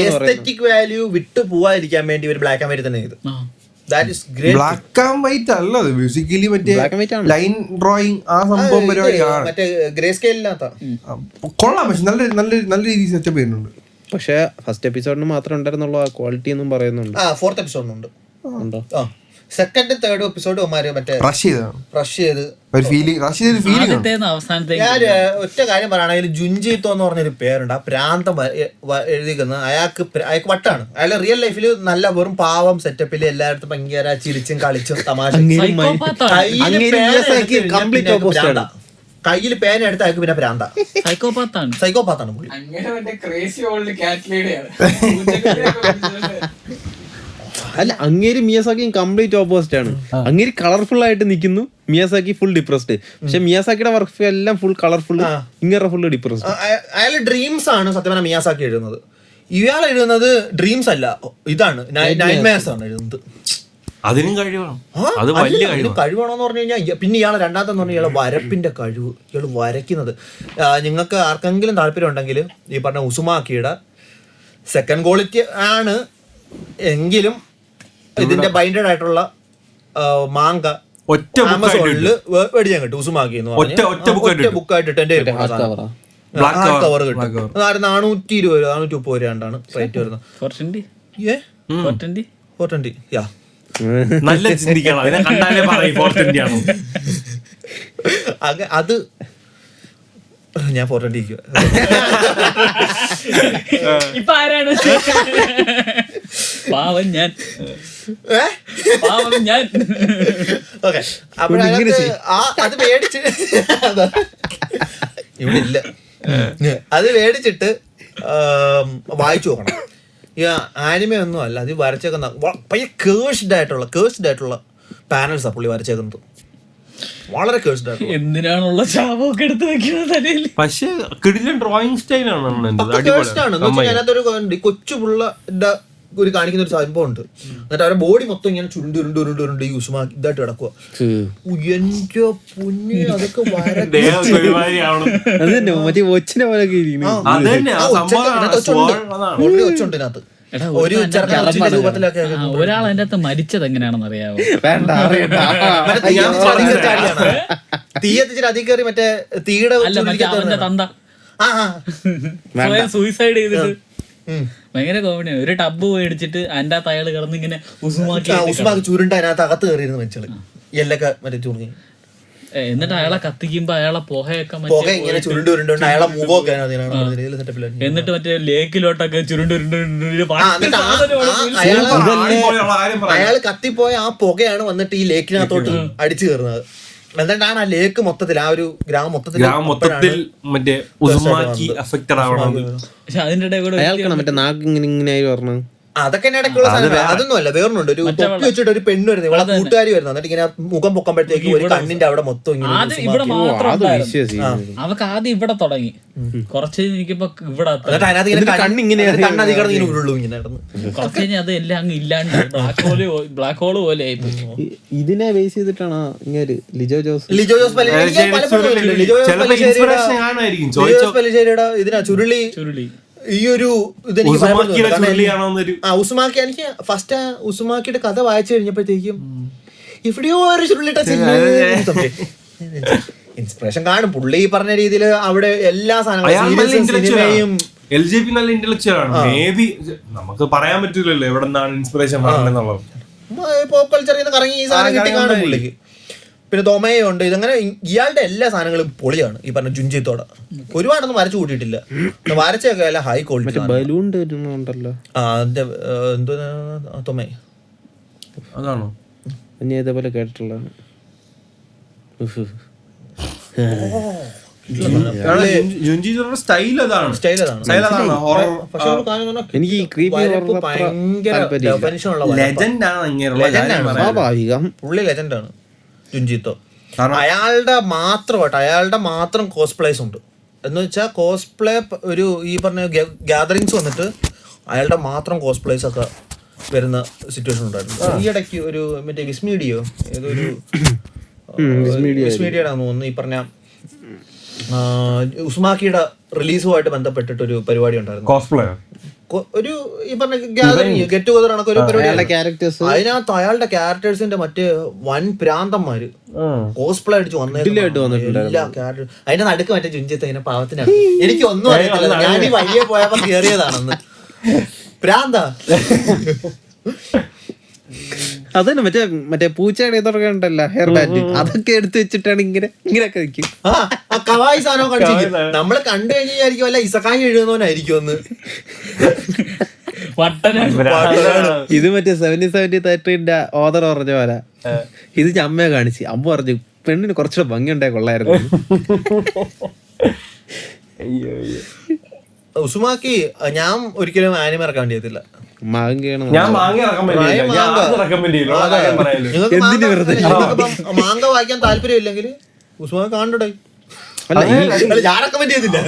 എസ്തെറ്റിക് വാല്യൂ വിട്ടു പോവാതിരിക്കാൻ വേണ്ടി ഒരു ബ്ലാക്ക് ആൻഡ് വൈറ്റ് തന്നെ ചെയ്തു. ബ്ലാക്ക് ആൻഡ് വൈറ്റ് അല്ല, ബേസിക്കലി മറ്റേ ലൈൻ ഡ്രോയിങ് ആ സംഭവം പരിപാടിയാണ്. മറ്റേ ഗ്രേ സ്കെയിലിനകത്ത കൊള്ളാം. പക്ഷെ നല്ല രീതിയിൽ സെറ്റപ്പ് ചെയ്യുന്നുണ്ട്. പക്ഷെ ഫസ്റ്റ് എപ്പിസോഡിന് മാത്രം ഉണ്ടായിരുന്നുള്ള ക്വാളിറ്റി എന്നും പറയുന്നുണ്ട്. 4th എപ്പിസോഡിനുണ്ട്. സെക്കൻഡ് തേർഡ് എപ്പിസോഡ് മറ്റേ റഷ് ചെയ്ത് ഞാൻ ഒറ്റ കാര്യം പറയുകയാണെങ്കിൽ ജുൻജീത്തോ എന്ന് പറഞ്ഞൊരു പേരുണ്ട്. ആ പ്രാന്തം എഴുതിക്കുന്നത് അയാൾക്ക് വട്ടാണ്. അയാൾ റിയൽ ലൈഫിൽ നല്ല വെറും പാവം സെറ്റപ്പില് എല്ലായിടത്തും ഭയങ്കര ചിരിച്ചും കളിച്ചും തമാശ. കയ്യിൽ പേന എടുത്ത് അയാൾക്ക് പിന്നെ പ്രാന്ത. സൈക്കോപാത്താണ് പുള്ളി. അല്ല, അങ്ങേര് മിയാസാക്കി കംപ്ലീറ്റ് ഓപ്പോസിറ്റ് ആണ്. അങ്ങേര് കളർഫുൾ ആയിട്ട് നിൽക്കുന്നു, മിയാസാക്കി ഫുൾ ഡിപ്രസ്ഡ്. പക്ഷെ മിയാസാക്കിയുടെ വർക്ക് എല്ലാം ഫുൾ കളർഫുൾ, ഇങ്ങനെ ഫുൾ ഡിപ്രസ്ഡ്. അയാൾ ഡ്രീംസ് ആണ് സത്യം പറഞ്ഞാൽ മിയാസാക്കി എഴുതുന്നത്. ഇയാൾ എഴുതുന്നത് ഡ്രീംസ് അല്ല, ഇതാണ് നൈറ്റ്മെയർസ് ആണ് എഴുതുന്നത്. അതിനും കഴിവാണ്. കഴിവാണോന്ന് പറഞ്ഞു കഴിഞ്ഞാൽ പിന്നെ ഇയാളെ രണ്ടാമത്തെന്ന് പറഞ്ഞാൽ ഇയാളെ വരപ്പിന്റെ കഴിവ്. ഇയാൾ വരയ്ക്കുന്നത് നിങ്ങൾക്ക് ആർക്കെങ്കിലും താല്പര്യം ഉണ്ടെങ്കിൽ ഈ പറഞ്ഞ ഉസുമാക്കിയുടെ സെക്കൻഡ് ക്വാളിറ്റി ആണ് എങ്കിലും ഇതിന്റെ ബൈൻഡഡ് ആയിട്ടുള്ള മാങ്ക ഒറ്റ ആമസോണില് മേടിക്കാൻ കിട്ടും. ഉസുമാക്കി എന്ന് പറഞ്ഞ ഒറ്റ ബുക്കായിട്ട് ഇട്ട് എന്റെ ഹാർഡ് കവർ കിട്ടും. 420 രൂപ 430 രൂപയാണ്ടാണ് റേറ്റ് വരുന്നത്. 420 യാ. നല്ല ചിന്തിക്കണം, അതിനെ കണ്ടാലേ പറയും 420 ആണോ. അത് ഞാൻ 420 ഇപ്പൊ ആരാണ് പാവം ഞാൻ ഓക്കെ. അപ്പോഴതിനകത്ത് അത് മേടിച്ച് ഇവിടെ ഇല്ല, അത് മേടിച്ചിട്ട് വായിച്ചു നോക്കണം. ഈ ആനിമ ഒന്നും അല്ല, അത് വരച്ചേക്കുന്ന ഭയങ്കര കേഴ്സ്ഡ് ആയിട്ടുള്ള പാനൽസാണ് പുള്ളി വരച്ചേക്കുന്നത്. വളരെ കേഴ്സ്ഡ് ആയിട്ടുള്ള. എന്തിനാണുള്ള ചാവൊക്കെ എടുത്ത് വെക്കുന്നത് തലയിൽ. പക്ഷെ കിടിലൻ ഡ്രോയിങ് സ്റ്റൈലാണ്. അതിനകത്തൊരു കൊച്ചു പുള്ളന്റെ ഒരു കാണിക്കുന്ന ഒരു സംഭവം ഉണ്ട്. എന്നിട്ട് അവരുടെ ബോഡി മൊത്തം ഇങ്ങനെ ചുരുണ്ട് ഈ ഉസുമാക്കി ഇതായിട്ട് കിടക്കുക. എന്റെ പൊന്നെ, അതൊക്കെ ഒച്ചുണ്ട് ഇതിനകത്ത്. ഒരു രൂപത്തിലൊക്കെ ഒരാൾ അതിന്റെ അകത്ത് മരിച്ചത് എങ്ങനെയാണെന്ന് അറിയാമോ? തീ എത്തിച്ചിട്ട് അതി കയറി മറ്റേ തീയുടെ തന്ത സൂയിസൈഡ് ചെയ്തിട്ട് ഭയങ്കര കോമഡിയാണ്. ഒരു ടബ് മേടിച്ചിട്ട് അതിന്റെ അകത്ത് അയാൾ കിടന്ന് ഇങ്ങനെ ഉസുമാക്കി ചുരുണ്ട അതിനകത്ത് അകത്ത് കയറിയിരുന്നു വെച്ചത് എല്ലൊക്കെ മറ്റേ ചുരുങ്ങി. എന്നിട്ട് അയാളെ കത്തിക്കുമ്പോ അയാളെ പുകയൊക്കെ ഇങ്ങനെ ചുരുണ്ട് അയാളെ മുഖമൊക്കെ എന്നിട്ട് മറ്റേ ലേക്കിലോട്ടൊക്കെ ചുരുണ്ട് അയാള് കത്തിപ്പോയ ആ പുകയാണ് വന്നിട്ട് ഈ ലേക്കിനകത്തോട്ട് അടിച്ചു കയറുന്നത്. എന്നിട്ടാണ് ആ ലേക്ക് മൊത്തത്തിൽ ആ ഒരു ഗ്രാമം മൊത്തത്തിൽ അതിന്റെ ഇടയിൽ അതൊക്കെ ഇടയ്ക്കുള്ള അതൊന്നും അല്ല, വേറൊന്നുണ്ട്. ഒരു തൊപ്പി വെച്ചിട്ട് ഒരു പെണ്ണ് വരുന്നത്, ഇവിടെ കൂട്ടുകാരി വരുന്നത്. എന്നിട്ട് ഇങ്ങനെ മുഖം പൊക്കുമ്പോഴത്തേക്ക് ഒരു കണ്ണിന്റെ അവിടെ മൊത്തം ഇവിടെ മാത്രം അവക്ക് ആദ്യം ഇവിടെ തുടങ്ങി, കുറച്ച് എനിക്കിപ്പോ ഇവിടെ കുറച്ച് കഴിഞ്ഞാൽ അത് എല്ലാം അങ്ങ് ഇല്ലാണ്ട് ബ്ലാക്ക് ഹോള് പോലെ ആയിപ്പോ. ഇതിനെ ബേസ് ചെയ്തിട്ടാണ് ലിജോ ജോസ് ഇതിനാ ചുരുളി ഈ ഒരു ഉസുമാക്കി. എനിക്ക് ഫസ്റ്റ് ഉസുമാക്കിയുടെ കഥ വായിച്ചു കഴിഞ്ഞപ്പോഴത്തേക്കും എവിടെയോ ഒരു ചുരുളിട്ട ഇൻസ്പിറേഷൻ കാണും പുള്ളി പറഞ്ഞ രീതിയിൽ. അവിടെ എല്ലാ സാധനങ്ങളും LJP നല്ല ഇന്റലക്ച്വൽ ആണ്. മേബി നമുക്ക് പറയാൻ പറ്റില്ലല്ലോ എവിടെ നിന്നാണ് ഇൻസ്പിറേഷൻ പറഞ്ഞെന്നുള്ളത്. പോപ്പ് കൾച്ചറിൽ കറങ്ങി ഈ സാധനം കിട്ടി കാണും പുള്ളിക്ക്. പിന്നെ തൊമയുണ്ട്. ഇതങ്ങനെ ഇയാളുടെ എല്ലാ സാധനങ്ങളും പൊളിയാണ്. ഈ പറഞ്ഞ ജുഞ്ചിത്തോടെ ഒരുപാടൊന്നും വരച്ചു കൂട്ടിയിട്ടില്ല, വരച്ചൊക്കെ അല്ല ഹൈ ക്വാളിറ്റി. എന്തോ തൊമ അതാണോ ഇതേപോലെ കേട്ടിട്ടുള്ളതാണ്. എനിക്ക് പുള്ളി ലെജൻഡാണ് ജുൻജിത്തോ. അയാളുടെ മാത്രം കോസ്പ്ലേസ് ഉണ്ട്. എന്ന് വെച്ചാൽ കോസ്പ്ലേ ഒരു ഈ പറഞ്ഞ ഗ്യാതറിങ്സ് വന്നിട്ട് അയാളുടെ മാത്രം കോസ്പ്ലേസ് ഒക്കെ വരുന്ന സിറ്റുവേഷൻ ഉണ്ടായിരുന്നു. ഈ ഇടയ്ക്ക് ഒരു മറ്റേ വിസ്മീഡിയോ ഏതൊരു വിസ്മീഡിയയുടെ തോന്നുന്നു ഈ പറഞ്ഞ ഉസ്മാക്കിയുടെ റിലീസുമായിട്ട് ബന്ധപ്പെട്ടിട്ട് ഒരു പരിപാടി ഉണ്ടായിരുന്നു. കോസ്പ്ലേ ഒരു ഈ പറഞ്ഞ ഗ്യാതറിങ് ഗെറ്റ് ടുഗദർ കണക്ക് ഒരു പരിപാടി. അതിനകത്ത് അയാളുടെ ക്യാരക്ടേഴ്സിന്റെ മറ്റേ വൻ പ്രാന്തന്മാര് കോസ്പ്ലേ അടിച്ച് വന്നിട്ടുണ്ട്. എല്ലാ ക്യാരക്ടർ അതിന്റെ നടുക്ക് മറ്റേ ജുഞ്ചിത്ത് ഇങ്ങനെ പാവത്തിനാണ്. എനിക്ക് ഒന്നും അറിയത്തില്ല, ഞാൻ ഈ വഴിയെ പോയപ്പോ കയറിയതാണെന്ന്. പ്രാന്ത അതന്നെ മറ്റേ പൂച്ചയുടെ ഇതൊക്കെ ഉണ്ടല്ലോ, ഹെയർ ബാൻഡ്, അതൊക്കെ എടുത്ത് വെച്ചിട്ടാണ് ഇങ്ങനെയൊക്കെ വെക്കും. കവായി സാധനം കളിച്ചിരിക്കും. നമ്മള് കണ്ടു കഴിഞ്ഞായിരിക്കും അല്ല ഇസക്കായി എഴുതുന്നവനായിരിക്കും ഒന്ന്. ഇത് മറ്റേ 70-70-30 ഓദർ പറഞ്ഞ പോലെ ഇത് അമ്മയെ കാണിച്ച് അമ്മ പറഞ്ഞു പെണ്ണിന് കുറച്ചുകൂടെ ഭംഗി ഉണ്ടായി കൊള്ളായിരുന്നു. ഉസുമാക്കി ഞാൻ ഒരിക്കലും ആനിമ ഇറക്കാൻ വേണ്ടിയതില്ല. മാങ്ക വായിക്കാൻ താല്പര്യം ഇല്ലെങ്കിൽ ഉസ്മാൻ കാണണ്ടേ. ഞാൻ റെക്കമെൻഡ് ചെയ്തില്ല.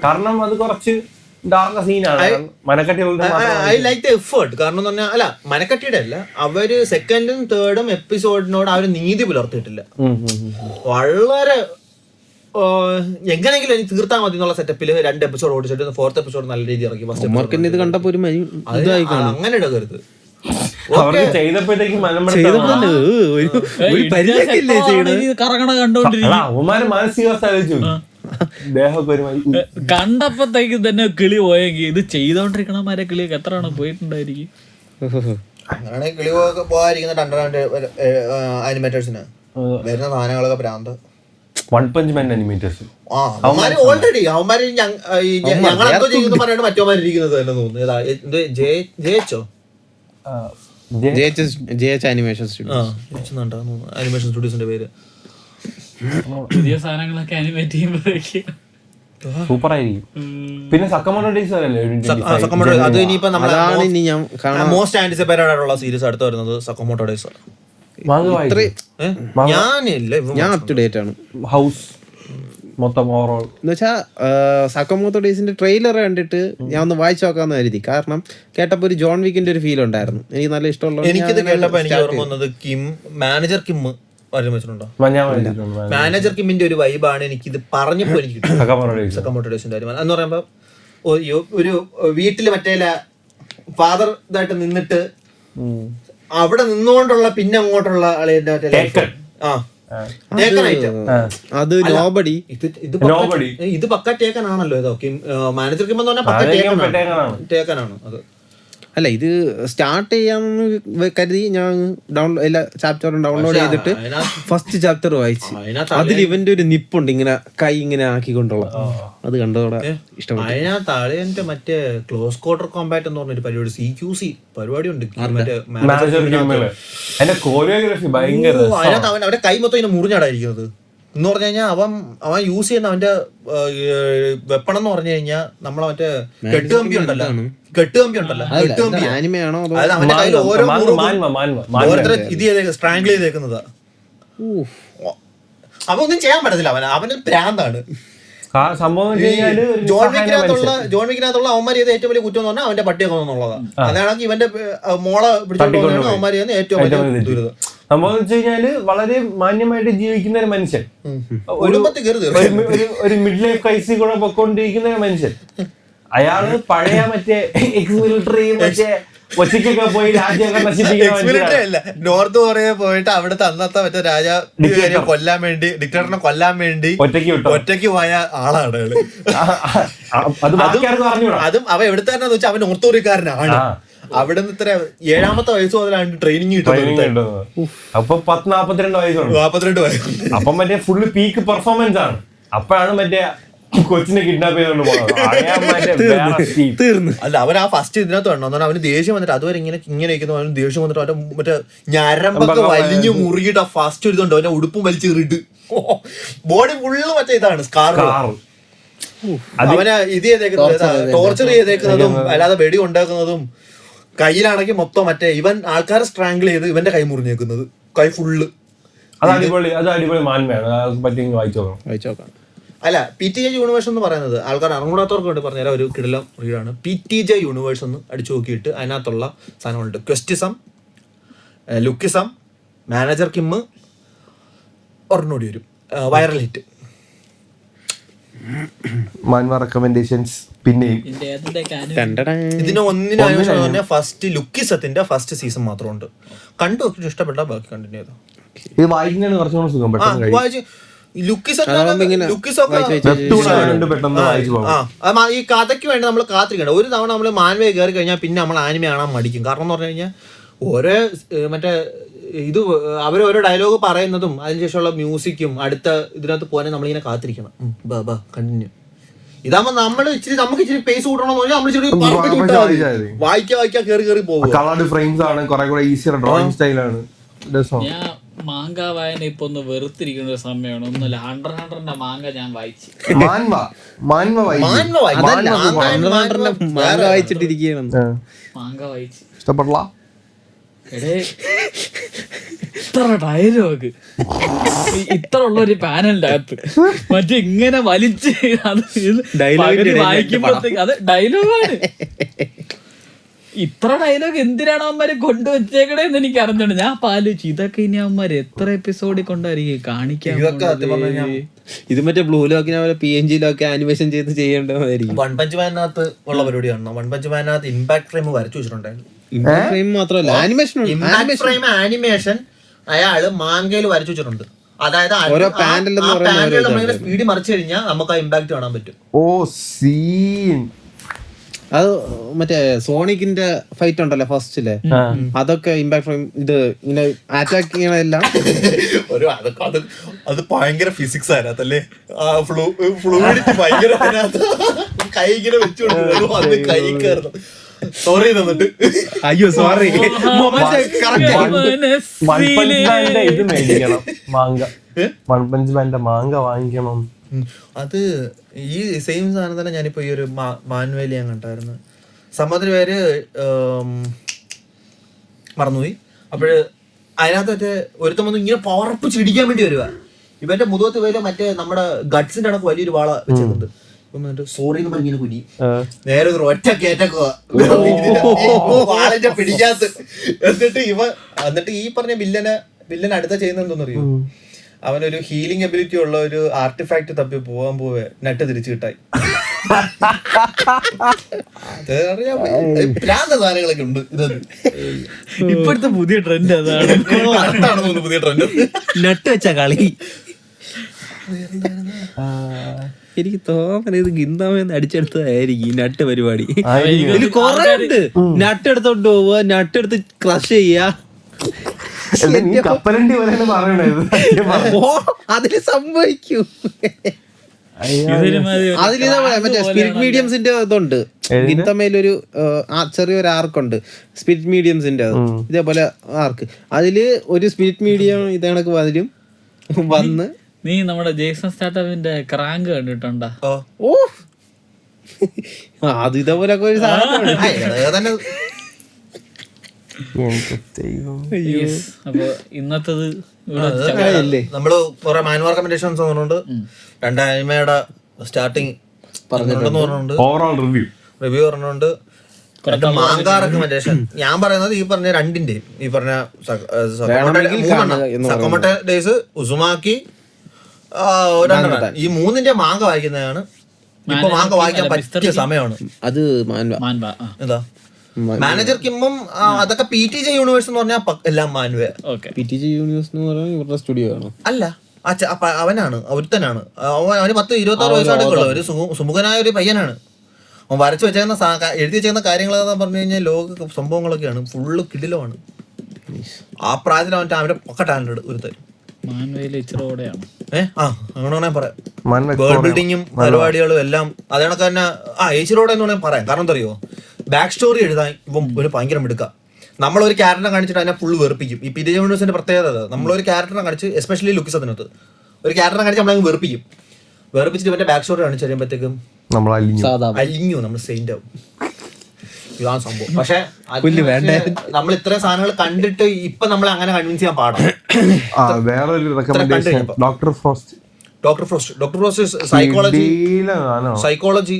കാരണം അത് കുറച്ച് ഐ ലൈക്ക് ദ എഫേർട്ട്. കാരണം എന്ന് പറഞ്ഞാൽ അല്ല മനക്കട്ടിയുടെ അല്ല, അവര് സെക്കൻഡും തേർഡും എപ്പിസോഡിനോട് അവര് നീതി പുലർത്തിയിട്ടില്ല. വളരെ എങ്ങനെയെങ്കിലും എനിക്ക് തീർത്താൽ മതി എന്നുള്ള സെറ്റപ്പിൽ 2 എപ്പിസോഡ് ഓടിച്ചിട്ട് 4th എപ്പിസോഡ് നല്ല രീതിയിൽ ഇറക്കി. ഉമ്മർക്കിന്റെ ഇത് കണ്ടപ്പോ ഒരു അങ്ങനെ ഇടകരുത്. അവർക്ക് ചെയ്തപ്പോഴത്തേക്കും കറങ്ങണ കണ്ടോണ്ടിരിക്കും. അവന്മാര് മാനസികാവസ്ഥ ആലോചിച്ചു, ദേഹമൊക്കെ ഒരു കണ്ടപ്പോഴത്തേക്കും തന്നെ കിളി പോയെങ്കിൽ ഇത് ചെയ്തോണ്ടിരിക്കണമാരെ കിളിയൊക്കെ എത്ര ആണ് പോയിട്ടുണ്ടായിരിക്കും. അങ്ങനെ കിളി പോകാതിരിക്കുന്ന അനിമേറ്റേഴ്സിന് വരുന്ന സാധനങ്ങളൊക്കെ പ്രാന്ത്. വൺ പഞ്ച് മാൻ അനിമേറ്റേഴ്സ് അവന്മാര് ഓൾറെഡി അവന്മാര് ഞങ്ങളെന്തോ ചെയ്യുന്നു പറഞ്ഞിട്ട് മറ്റോമാരിരിക്കുന്നത് തന്നെ തോന്നുന്നു. ജയിച്ചോ അനിമേഷൻ അനിമേഷൻ സ്റ്റുഡിയോസിന്റെ പേര്. പുതിയ സാധനങ്ങളൊക്കെ അനിമേറ്റ് ചെയ്യുമ്പോഴേക്ക് സൂപ്പർ ആയിരിക്കും. പിന്നെ സക്കമോട്ടോ ഡേയ്സ് അത് ഇനിയിപ്പോ മോസ്റ്റ് ആന്റിസിപ്പേറ്റഡ് ആയിട്ടുള്ള സീരീസ് അടുത്ത് വരുന്നത് സക്കമോട്ടോ ഡേയ്സ്. ഞാൻ അപ് ടു ഡേറ്റ് ആണ്. ഹൗസ് മൊത്തം ഓവറോൾ എന്ന് വെച്ചാൽ സക്കമോട്ടോ ഡേയ്സിന്റെ ട്രെയിലർ കണ്ടിട്ട് ഞാൻ ഒന്ന് വായിച്ചു നോക്കാന്ന് കരുതി. കാരണം കേട്ടപ്പോ ഒരു ജോൺ വിക്കിന്റെ ഒരു ഫീൽ ഉണ്ടായിരുന്നു. എനിക്ക് നല്ല ഇഷ്ടമുള്ള. എനിക്കിത് കേട്ടപ്പോ എനിക്ക് ഓർമ്മ വന്നത് മാനേജർ കിം വെച്ചിട്ടുണ്ടോ? മാനേജർ കിമ്മിന്റെ ഒരു വൈബാണ് എനിക്കിത് പറഞ്ഞപ്പോ എനിക്ക് സക്കമോട്ടോ ഡേയ്സിന്റെ കാര്യം എന്ന് പറയുമ്പോ ഒരു വീട്ടില് മറ്റേ ഫാദർ ഇതായിട്ട് നിന്നിട്ട് അവിടെ നിന്നുകൊണ്ടുള്ള പിന്നെ അങ്ങോട്ടുള്ള അത് നോബഡി. ഇത് പക്ക ടേക്കനാണല്ലോ. ഇതോ മാനേജർ കിം എന്ന് പറഞ്ഞാൽ പക്ക ടേക്കനാണ് അത്. അല്ല, ഇത് സ്റ്റാർട്ട് ചെയ്യാന്ന് കരുതി ഞാൻ എല്ലാ ചാപ്റ്ററും ഡൗൺലോഡ് ചെയ്തിട്ട് ഫസ്റ്റ് ചാപ്റ്റർ വായിച്ചു. അതിൽ ഇവന്റെ ഒരു നിപ്പുണ്ട് ഇങ്ങനെ കൈ ഇങ്ങനെ ആക്കിക്കൊണ്ടുള്ള, അത് കണ്ടതോടെ ഇഷ്ടപ്പെട്ടു. അതിനകത്ത് മറ്റേ ക്ലോസ് ക്വാർട്ടർ കോമ്പാറ്റ് എന്ന് പറഞ്ഞൊരു പരിപാടി CQC പരിപാടി ഉണ്ട്. അതിനകത്ത് അവന്റെ കൈ മൊത്തം ഇങ്ങനെ മുറിഞ്ഞാടായിരിക്കുന്നത് എന്ന് പറഞ്ഞു കഴിഞ്ഞാൽ അവൻ യൂസ് ചെയ്യുന്ന അവന്റെ വെപ്പൺ എന്ന് പറഞ്ഞു കഴിഞ്ഞാൽ നമ്മളെ മറ്റേ കെട്ടുകമ്പി ഉണ്ടല്ലോ, ആനിമയാണോ അതായത് അവന്റെ കയ്യിൽ ഓരോരുത്തരെ ഇത് സ്ട്രാങ്കിൾ ചെയ്തേക്കുന്നതാ. അവ ഒന്നും ചെയ്യാൻ പറ്റത്തില്ല. അവന് പ്രാന്താണ്. ജോൺ വിക്കിനകത്തുള്ള അവന്മാർ ചെയ്ത ഏറ്റവും വലിയ കുറ്റം എന്ന് പറഞ്ഞാൽ അവന്റെ പട്ടിയൊക്കെ എന്നുള്ളതാണ്. അതാണ് ഇവന്റെ മോളെ പിടിച്ചോണ്ട് അവന്മാർ ചെയ്യുന്ന ഏറ്റവും വലിയ ദുരിതം. സംഭവം വെച്ച് കഴിഞ്ഞാല് വളരെ മാന്യമായിട്ട് ജീവിക്കുന്ന ഒരു മനുഷ്യൻ, ഒരു മിഡ് ലൈഫ് ക്രൈസിസ് കൂടെ പൊക്കോണ്ടിരിക്കുന്ന ഒരു മനുഷ്യൻ. അയാള് പഴയ മറ്റേ എക്സ് മിലിറ്ററി മറ്റേ ഒറ്റയ്ക്കൊക്കെ പോയി രാജ്യമൊക്കെ നശിപ്പിക്കുന്ന നോർത്ത് കൊറിയ പോയിട്ട് അവിടുത്തെ അന്നത്തെ മറ്റേ രാജാവിനെ കൊല്ലാൻ വേണ്ടി, ഡിക്റ്റേറ്ററിനെ കൊല്ലാൻ വേണ്ടി ഒറ്റയ്ക്ക് പോയ ആളാണ്. അതും അവ എവിടുത്തെ തന്നെ വെച്ചാൽ അവൻ നോർത്ത് കൊറിയക്കാരനാണ്. അവിടെ നിന്ന് ഇത്ര 7ാമത്തെ വയസ്സ് മുതലാണ് ട്രെയിനിങ് കിട്ടുന്നത്. അപ്പൊ 42 വയസ്സുണ്ട്. അപ്പൊ മറ്റേ ഫുള്ള് പീക്ക് പെർഫോമൻസ് ആണ്. അപ്പോഴാണ് മറ്റേ കൊച്ചിനെ കിഡ്നാപ്പ് ചെയ്തോണ്ട് തീർന്നു. അല്ല, അവൻ ആ ഫസ്റ്റ് ഇതിനകത്ത് വേണം അവന് ദേഷ്യം വന്നിട്ട് അതുവരെ ഇങ്ങനെ ഇരിക്കുന്നു. അവന് ദേഷ്യം വന്നിട്ട് അവന്റെ മറ്റേ ഞരമ്പൊക്കെ വലിഞ്ഞു മുറുകിട്ട് ആ ഫസ്റ്റ് ഇതുണ്ട് അവന്റെ ഉടുപ്പും വലിച്ചു കയറിയിട്ട് ബോഡി ഫുള്ള് മറ്റേ ഇതാണ് സ്കാർ. അവനെ ഇത് ചെയ്തേക്കുന്നത് ടോർച്ചർ ചെയ്തേക്കുന്നതും അല്ലാതെ വെടി ഉണ്ടാക്കുന്നതും കയ്യിലാണെങ്കിൽ മൊത്തം മറ്റേ ഇവൻ ആൾക്കാരെ സ്ട്രാങ്കിൾ ചെയ്ത് ഇവന്റെ കൈ മുറിഞ്ഞേക്കുന്നത്, കൈ ഫുള്ള്. അല്ല, PTJ യൂണിവേഴ്സ് എന്ന് പറയുന്നത് ആൾക്കാർ അറിഞ്ഞൂടാത്തവർക്ക് വേണ്ടി പറഞ്ഞുതരാം. ഒരു കിടിലം റീഡാണ് PTJ യൂണിവേഴ്സ് എന്ന് അടിച്ചു നോക്കിയിട്ട് അതിനകത്തുള്ള സാധനങ്ങളുണ്ട്. ക്വസ്റ്റിസം, ലുക്കിസം, മാനേജർ കിം, ഒരെണ്ണോടി വരും വൈറൽ ഹിറ്റ്. റെക്കമെൻഡേഷൻസ് പിന്നെയും ഇതിന് ഒന്നിനും ഫസ്റ്റ് ലുക്കിസത്തിന്റെ ഫസ്റ്റ് സീസൺ മാത്രമുണ്ട്. കണ്ടു നോക്കിയിട്ട് ഇഷ്ടപ്പെട്ട ബാക്കി കണ്ടിന്യൂ ചെയ്തോ. ഇത് വായിക്കുന്നതാണ് കുറച്ചുകൂടെ സുഖം. ഈ കഥയ്ക്ക് വേണ്ടി നമ്മൾ കാത്തിരിക്കണ്ട. ഒരു തവണ നമ്മൾ മാൻവേ കയറി കഴിഞ്ഞാൽ പിന്നെ നമ്മൾ ആനിമ കാണാൻ മടിക്കും. കാരണം എന്ന് പറഞ്ഞു കഴിഞ്ഞാൽ ഓരോ മറ്റേ ഇത് അവരോരോ ഡയലോഗ് പറയുന്നതും അതിനുശേഷമുള്ള മ്യൂസിക്കും അടുത്ത ഇതിനകത്ത് പോകാൻ നമ്മളിങ്ങനെ കാത്തിരിക്കണം. കണ്ടിന്യൂ. ഇതാകുമ്പോ നമുക്ക് ഇച്ചിരി പേസ് കൂട്ടണമെന്ന് പറഞ്ഞാൽ നമ്മൾ ഇച്ചിരി വായിക്കാ കയറി പോകും. കളർഡ് ഫ്രെയിംസ് ആണ്, കുറെ കൂടെ ഈസിയർ ഡ്രോയിങ് സ്റ്റൈലാണ്. ഞാൻ മാങ്ക വായന ഇപ്പൊ ഒന്ന് വെറുത്തിരിക്കുന്ന ഒരു സമയമാണ്. ഒന്നുമില്ല, 100ന്റെ മാങ്ക ഞാൻ വായിച്ചു. മാങ്ക വായിച്ചു ഇഷ്ടപ്പെട്ടില്ല. ഇത്ര ഡയലോഗ് ഇത്ര ഉള്ള ഒരു പാനലിന്റെ അകത്ത് മറ്റേ ഇങ്ങനെ വലിച്ച് വായിക്കുമ്പോഴത്തേക്ക് അത് ഡയലോഗാണ്. ഇത്ര ഡയലോഗ് എന്തിനാണ് അവന്മാര് കൊണ്ടുവച്ചേക്കണേന്ന് എനിക്ക് അറിഞ്ഞോണ്ട് ഞാൻ പാലിച്ചു. ഇതൊക്കെ ഇനി അവന്മാര് എത്ര എപ്പിസോഡിൽ കൊണ്ടായിരിക്കും കാണിക്കാൻ? ഇത് മറ്റേ ബ്ലൂ ലോക്കിനെ പോലെ PNG-ലൊക്കെ ആനിമേഷൻ ചെയ്ത് ചെയ്യേണ്ടതായിരിക്കും. വൺ പഞ്ച് മാനകത്ത് ഉള്ള പരിപാടിയാണ്. വൺ പഞ്ച് മാനകത്ത് ഇമ്പാക്ട് ഫ്രെയിം വരച്ചു വെച്ചിട്ടുണ്ടായിരുന്നു. ഇമ്പാക്ട് ഫ്രെയിം മാത്രമല്ല ഇമ്പാക്ട് ഫ്രെയിം ആനിമേഷൻ അയാള് മാങ്കയിൽ വരച്ചു വെച്ചിട്ടുണ്ട്. അതായത് ഓരോ പാനൽ നമ്മളിങ്ങനെ സ്പീഡ് മറിച്ചു കഴിഞ്ഞാൽ നമുക്ക് ആ ഇമ്പാക്ട് കാണാൻ പറ്റും. ഓ സീൻ. അത് മറ്റേ സോണിക്കിന്റെ ഫൈറ്റ് ഉണ്ടല്ലോ ഫസ്റ്റില്, അതൊക്കെ ഇമ്പാക്ട് ഫ്രെയിം ഇത് ഇങ്ങനെ അറ്റാക്ക് ചെയ്യണെല്ലാം അത് ഭയങ്കര ഫിസിക്സ് അതിനകത്തല്ലേ. ഫ്ലൂയിഡിറ്റി ഭയങ്കര കൈ ഇങ്ങനെ വെച്ചുകൊണ്ടിരുന്നു, കൈ കയറുന്നു. സോറി തന്നിട്ട് അയ്യോ സോറി. ഇത് മേടിക്കണം മാങ്ക. വൺ പഞ്ച് മാന്റെ മാങ്ക വാങ്ങിക്കണം. അത് ഈ സെയിം സാധനം തന്നെ ഞാനിപ്പോ ഈ ഒരു മാനുവേലി ഞാൻ കണ്ടായിരുന്നു. സംഭവത്തിന് പേര് മറന്നുപോയി. അപ്പോഴ് അതിനകത്ത് മറ്റേ ഒരുത്തം വന്ന് ഇങ്ങനെ പവർപ്പ് ചിടിക്കാൻ വേണ്ടി വരുക. ഇവന്റെ മുതുകത്ത് പേര് മറ്റേ നമ്മുടെ ഗട്ട്സിന്റെ കണക്ക് വലിയൊരു വാള വെച്ചിട്ടുണ്ട്. സോറി എന്ന് പറഞ്ഞ കുനി നേരെ ഒരു ഒറ്റ കേറ്റക്കുക വാളിന്റെ പിടിക്കാത്ത. എന്നിട്ട് ഈ പറഞ്ഞ വില്ലൻ അടുത്ത ചെയ്യുന്ന എന്തോന്നറിയോ, അവനൊരു ഹീലിംഗ് എബിലിറ്റി ഉള്ള ഒരു ആർട്ടിഫാക്ട് തപ്പി പോവാൻ പോവേ നട്ട് തിരിച്ചു കിട്ടായി. സാധനങ്ങളൊക്കെ ഉണ്ട്. ഇപ്പോഴത്തെ പുതിയ ട്രെൻഡ് അതാണ്. പുതിയ ട്രെൻഡ് നട്ട് വെച്ച കളി. എനിക്ക് തോന്നുന്നത് ഇത് ഗിന്താമെന്ന് അടിച്ചെടുത്തതായിരിക്കും ഈ നട്ട് പരിപാടി. ഇതിൽ കൊറേ ഉണ്ട്. നട്ട് എടുത്തോണ്ട് പോവുക, നട്ട് എടുത്ത് ക്രഷ് ചെയ്യാ. കപ്പലണ്ടി പോലെ പറയണത് അതില് സംഭവിക്കൂ. അതിലിതാ മറ്റേ സ്പിരിറ്റ് മീഡിയംസിന്റെ ഇതുണ്ട്. ഗിന്തമേലൊരു ചെറിയൊരു ആർക്കുണ്ട് സ്പിരിറ്റ് മീഡിയംസിന്റെ, ഇതേപോലെ ആർക്ക്. അതില് ഒരു സ്പിരിറ്റ് മീഡിയം ഇതേ കണക്ക് അതിലും വന്ന്. നീ നമ്മുടെ ജേസൺ സ്റ്റാർട്ടപ്പിന്റെ ക്രാങ്ക് കണ്ടിട്ടുണ്ടോ? ഓ അത് ഇതേപോലൊക്കെ ഒരു സാധനം. അപ്പൊ ഇന്നത്തത് നമ്മള് കുറെ മാനുവൽ റെക്കമെൻഡേഷൻസ് പറഞ്ഞുകൊണ്ട് 2 അനിമയുടെ സ്റ്റാർട്ടിങ് പറഞ്ഞിട്ടുണ്ടെന്ന് പറഞ്ഞുകൊണ്ട് ഓവറോൾ റിവ്യൂ പറഞ്ഞുകൊണ്ട് മാങ്ക റെക്കമെൻഡേഷൻ. ഞാൻ പറയുന്നത് ഈ പറഞ്ഞ രണ്ടിന്റെയും ഈ പറഞ്ഞ സക്കമോട്ട ഡേയ്സ്, ഉസുമാക്കി, ഈ 3ന്റെ മാങ്ക വായിക്കുന്നതാണ് ഇപ്പൊ മാങ്ക വായിക്കാൻ പറ്റിയ സമയമാണ്. അത് എന്താ മാനേജർ കിമ്മും അതൊക്കെ PTJ യൂണിവേഴ്സ് എന്ന് പറഞ്ഞാൽ എല്ലാം മാനുവേ. PTJ യൂണിവേഴ്സ് എന്ന് പറഞ്ഞാൽ ഇവരുടെ സ്റ്റുഡിയോ ആണോ? അല്ല, അവനാണ്, ഒരുത്തനാണ്. അവന് 10-26 വയസ്സായിട്ടുള്ള ഒരു സുമുഖനായ ഒരു പയ്യനാണ്. അവൻ വരച്ചു വെച്ചേക്കുന്ന എഴുതി വെച്ചേക്കുന്ന കാര്യങ്ങളെന്ന് പറഞ്ഞു കഴിഞ്ഞാൽ ലോക സംഭവങ്ങളൊക്കെയാണ്. ഫുള്ള് കിടിലമാണ്. ആ പ്രായത്തിൽ അവന്റെ ഒക്കെ ടാലന്റ് ഒരുത്തൻ. അങ്ങനെ പറയാം. വേൾഡ് ബിൽഡിങ്ങും പരിപാടികളും എല്ലാം അതേ കണക്ക് തന്നെ ഏച്ചിറോടെ എന്ന് വേണമെങ്കിൽ പറയാം. കാരണം എന്താ അറിയോ, ബാക്ക് സ്റ്റോറി എഴുതാൻ ഇപ്പം ഒരു ഭയങ്കര മിടുക്ക. നമ്മളൊരു ക്യാരക്ടറെ കാണിച്ചിട്ട് അതിനെ ഫുള്ള് വെറുപ്പിക്കും. ഈ PTJ യൂണിവേഴ്സിന്റെ പ്രത്യേകത നമ്മളൊരു ക്യാരക്ടറെ കാണിച്ച്, എസ്പെഷ്യലി ലുക്കിസ് അതിനകത്ത് ഒരു ക്യാരക്ടറെ കാണിച്ച് നമ്മളങ്ങ് വെറുപ്പിച്ചിട്ട് ഇവന്റെ ബാക്ക് സ്റ്റോറി കാണിച്ചു കഴിയുമ്പോഴത്തേക്കും അലിഞ്ഞു, നമ്മൾ സെയിന്റ് ആവും. ഇതാണ് സംഭവം. പക്ഷെ നമ്മൾ ഇത്രയും സാധനങ്ങൾ കണ്ടിട്ട് ഇപ്പൊ നമ്മളെ അങ്ങനെ കൺവിൻസ് ചെയ്യാൻ പാടാം. വേറൊരു റെക്കമെൻഡേഷൻ ഡോക്ടർ ഫ്രോസ്റ്റ് സൈക്കോളജി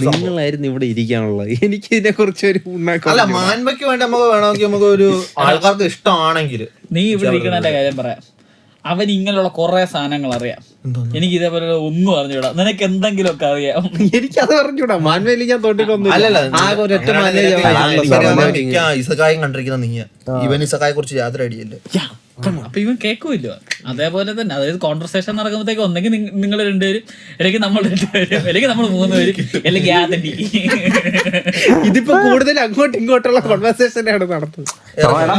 നിങ്ങളായിരുന്നു ഇവിടെ ഇരിക്കാനുള്ളത്. എനിക്ക് ഇതിനെ കുറിച്ച് ഒരു അല്ല, മാൻമയ്ക്ക് വേണ്ടി നമുക്ക് വേണമെങ്കിൽ നമുക്ക് ഒരു ആൾക്കാർക്ക് ഇഷ്ടമാണെങ്കിൽ നീ ഇവിടെ ഇരിക്കണ കാര്യം പറയാം. അവൻ ഇങ്ങനെയുള്ള കുറെ സാധനങ്ങൾ അറിയാം. എനിക്ക് ഇതേപോലെ ഒന്നും അറിഞ്ഞൂടാ. നിനക്ക് എന്തെങ്കിലും ഒക്കെ അറിയാം. എനിക്കത് അറിഞ്ഞൂടാ. മാൻവേലി ഞാൻ തൊട്ടിട്ടൊന്നും. ഇസക്കായും കണ്ടിരിക്കുന്ന നീ ഇവൻ ഇസക്കായെ കുറിച്ച് യാതൊരു ഐഡിയല്ലേ. അപ്പൊ ഇവൻ കേൾക്കുമല്ലോ. അതേപോലെ തന്നെ അതായത് കോൺവെർസേഷൻ നടക്കുമ്പോഴത്തേക്ക് ഒന്നെങ്കിൽ നിങ്ങൾ രണ്ടുപേരും, അല്ലെങ്കിൽ നമ്മൾ രണ്ടുപേരും, അല്ലെങ്കിൽ നമ്മൾ 3 പേര്, അല്ലെങ്കിൽ ആദ്യം. ഇതിപ്പോ കൂടുതൽ അങ്ങോട്ടും ഇങ്ങോട്ടുള്ള കോൺവെർസേഷനാണ് നടത്തുന്നത്.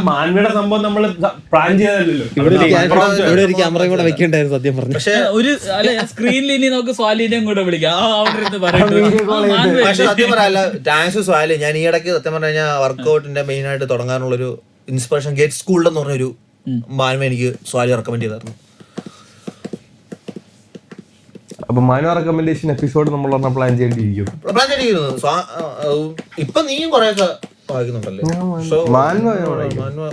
മാൻവയുടെ സംഭവം നമ്മൾ പ്ലാൻ ചെയ്തല്ലോ. ഇവിടെ ഒരു ക്യാമറയും കൂടെ വെക്കണ്ടായിരുന്നു സത്യം പറഞ്ഞു. പക്ഷെ ഒരു സ്ക്രീനിൽ ഇനി നമുക്ക് സ്വാലിനെയും കൂടെ വിളിക്കാം. പക്ഷെ സത്യം പറയാല്ല, താങ്ക്സ് സ്വാലി. ഞാൻ ഈ ഇടയ്ക്ക് സത്യം പറഞ്ഞു കഴിഞ്ഞാൽ വർക്ക്ഔട്ടിന്റെ മെയിൻ ആയിട്ട് തുടങ്ങാനുള്ളൊരു ഇൻസ്പിറേഷൻ ഗേറ്റ് സ്കൂളിൽ എന്ന് പറഞ്ഞൊരു മാനുവ എനിക്ക് സ്വാലി റെക്കമെൻഡ് ചെയ്തായിരുന്നു. അപ്പൊ മാനുവ റെക്കമെൻഡേഷൻ എപ്പിസോഡ് നമ്മൾ പ്ലാൻ ചെയ്തിരിക്കുന്നു. ഇപ്പൊ നീയും കൊറേയൊക്കെ വായിക്കുന്നുണ്ടല്ലേ?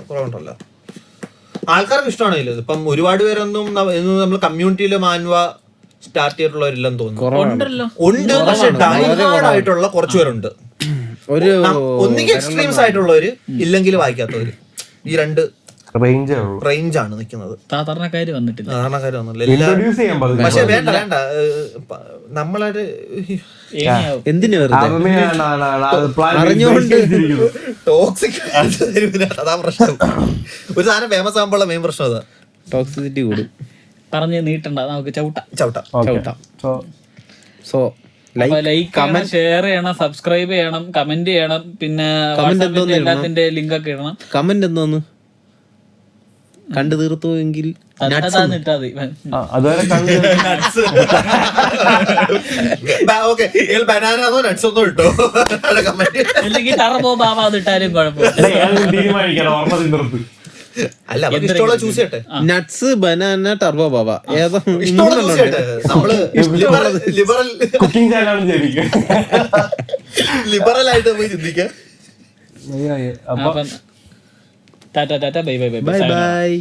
കുറെ ഉണ്ടല്ലോ, ആൾക്കാർക്ക് ഇഷ്ടമാണല്ലോ. ഇപ്പം ഒരുപാട് പേരൊന്നും നമ്മൾ കമ്മ്യൂണിറ്റിയില് മാനുവ സ്റ്റാർട്ട് ചെയ്തിട്ടുള്ളവരില്ലെന്ന് തോന്നുന്നു. ഉണ്ട്, പക്ഷെ ഡൈഹാർഡ് ആയിട്ടുള്ള കുറച്ചു പേരുണ്ട്. ഒന്നുകിൽ എക്സ്ട്രീംസ് ആയിട്ടുള്ളവര്, ഇല്ലെങ്കിൽ വായിക്കാത്തവര്. ഈ രണ്ട് റേഞ്ചേ ഉള്ളൂ. റേഞ്ചാണ് നിൽക്കുന്നത്. സാധാരണക്കാര് വന്നിട്ടില്ല. സാധാരണക്കാർ ഒന്നുമില്ല. ഇൻട്രൊഡ്യൂസ് ചെയ്യാൻ പറ്റും. പക്ഷെ വേണ്ട നമ്മളൊരു ഏണിയാവും. എന്തിനു വെറുതെ ടോക്സിക് അതാ പ്രശ്നം. ഒരു സാധനം ഫേമസ് ആകുമ്പോൾ മെയിൻ പ്രശ്നം അതാ, ടോക്സിസിറ്റി കൂടും. പറഞ്ഞ് നീട്ടണ്ട, നമുക്ക് ചവിട്ടാം. സോ ലൈക്ക് ചെയ്യണം, ഷെയർ ചെയ്യണം, സബ്സ്ക്രൈബ് ചെയ്യണം, കമന്റ് ചെയ്യണം, പിന്നെ വാട്സാപ്പിന്റെ എല്ലാത്തിന്റെ ലിങ്ക് ഒക്കെ ഇടണം. കമന്റ് എന്തോന്ന് കണ്ടു തീർത്തു എങ്കിൽ ഇട്ടാ മതി. അതുവരെ കണ്ട് ബനാനോ നട്ട്സ് ഒന്നും ഇട്ടോ അല്ലെങ്കിൽ ടർബോ ബാബ അതിട്ടാലും കുഴപ്പമില്ല. തീരുമാനിക്കണം ഓർമ്മ തിന്നിടത്ത്. അല്ല ഇഷ്ടമുള്ള ചൂസ് ചെയ്യട്ടെ. നട്ട്സ്, ബനാന, ടർബോ ബാബ ഏതാ ഇഷ്ടമുള്ള ചൂസ് ചെയ്യട്ടെ. നമ്മള് കുക്കിംഗ് ചാനലാണ് ശരിക്കും. ലിബറൽ ആയിട്ട് പോയി ചിന്തിക്കാം. അപ്പം Tata bye bye bye bye.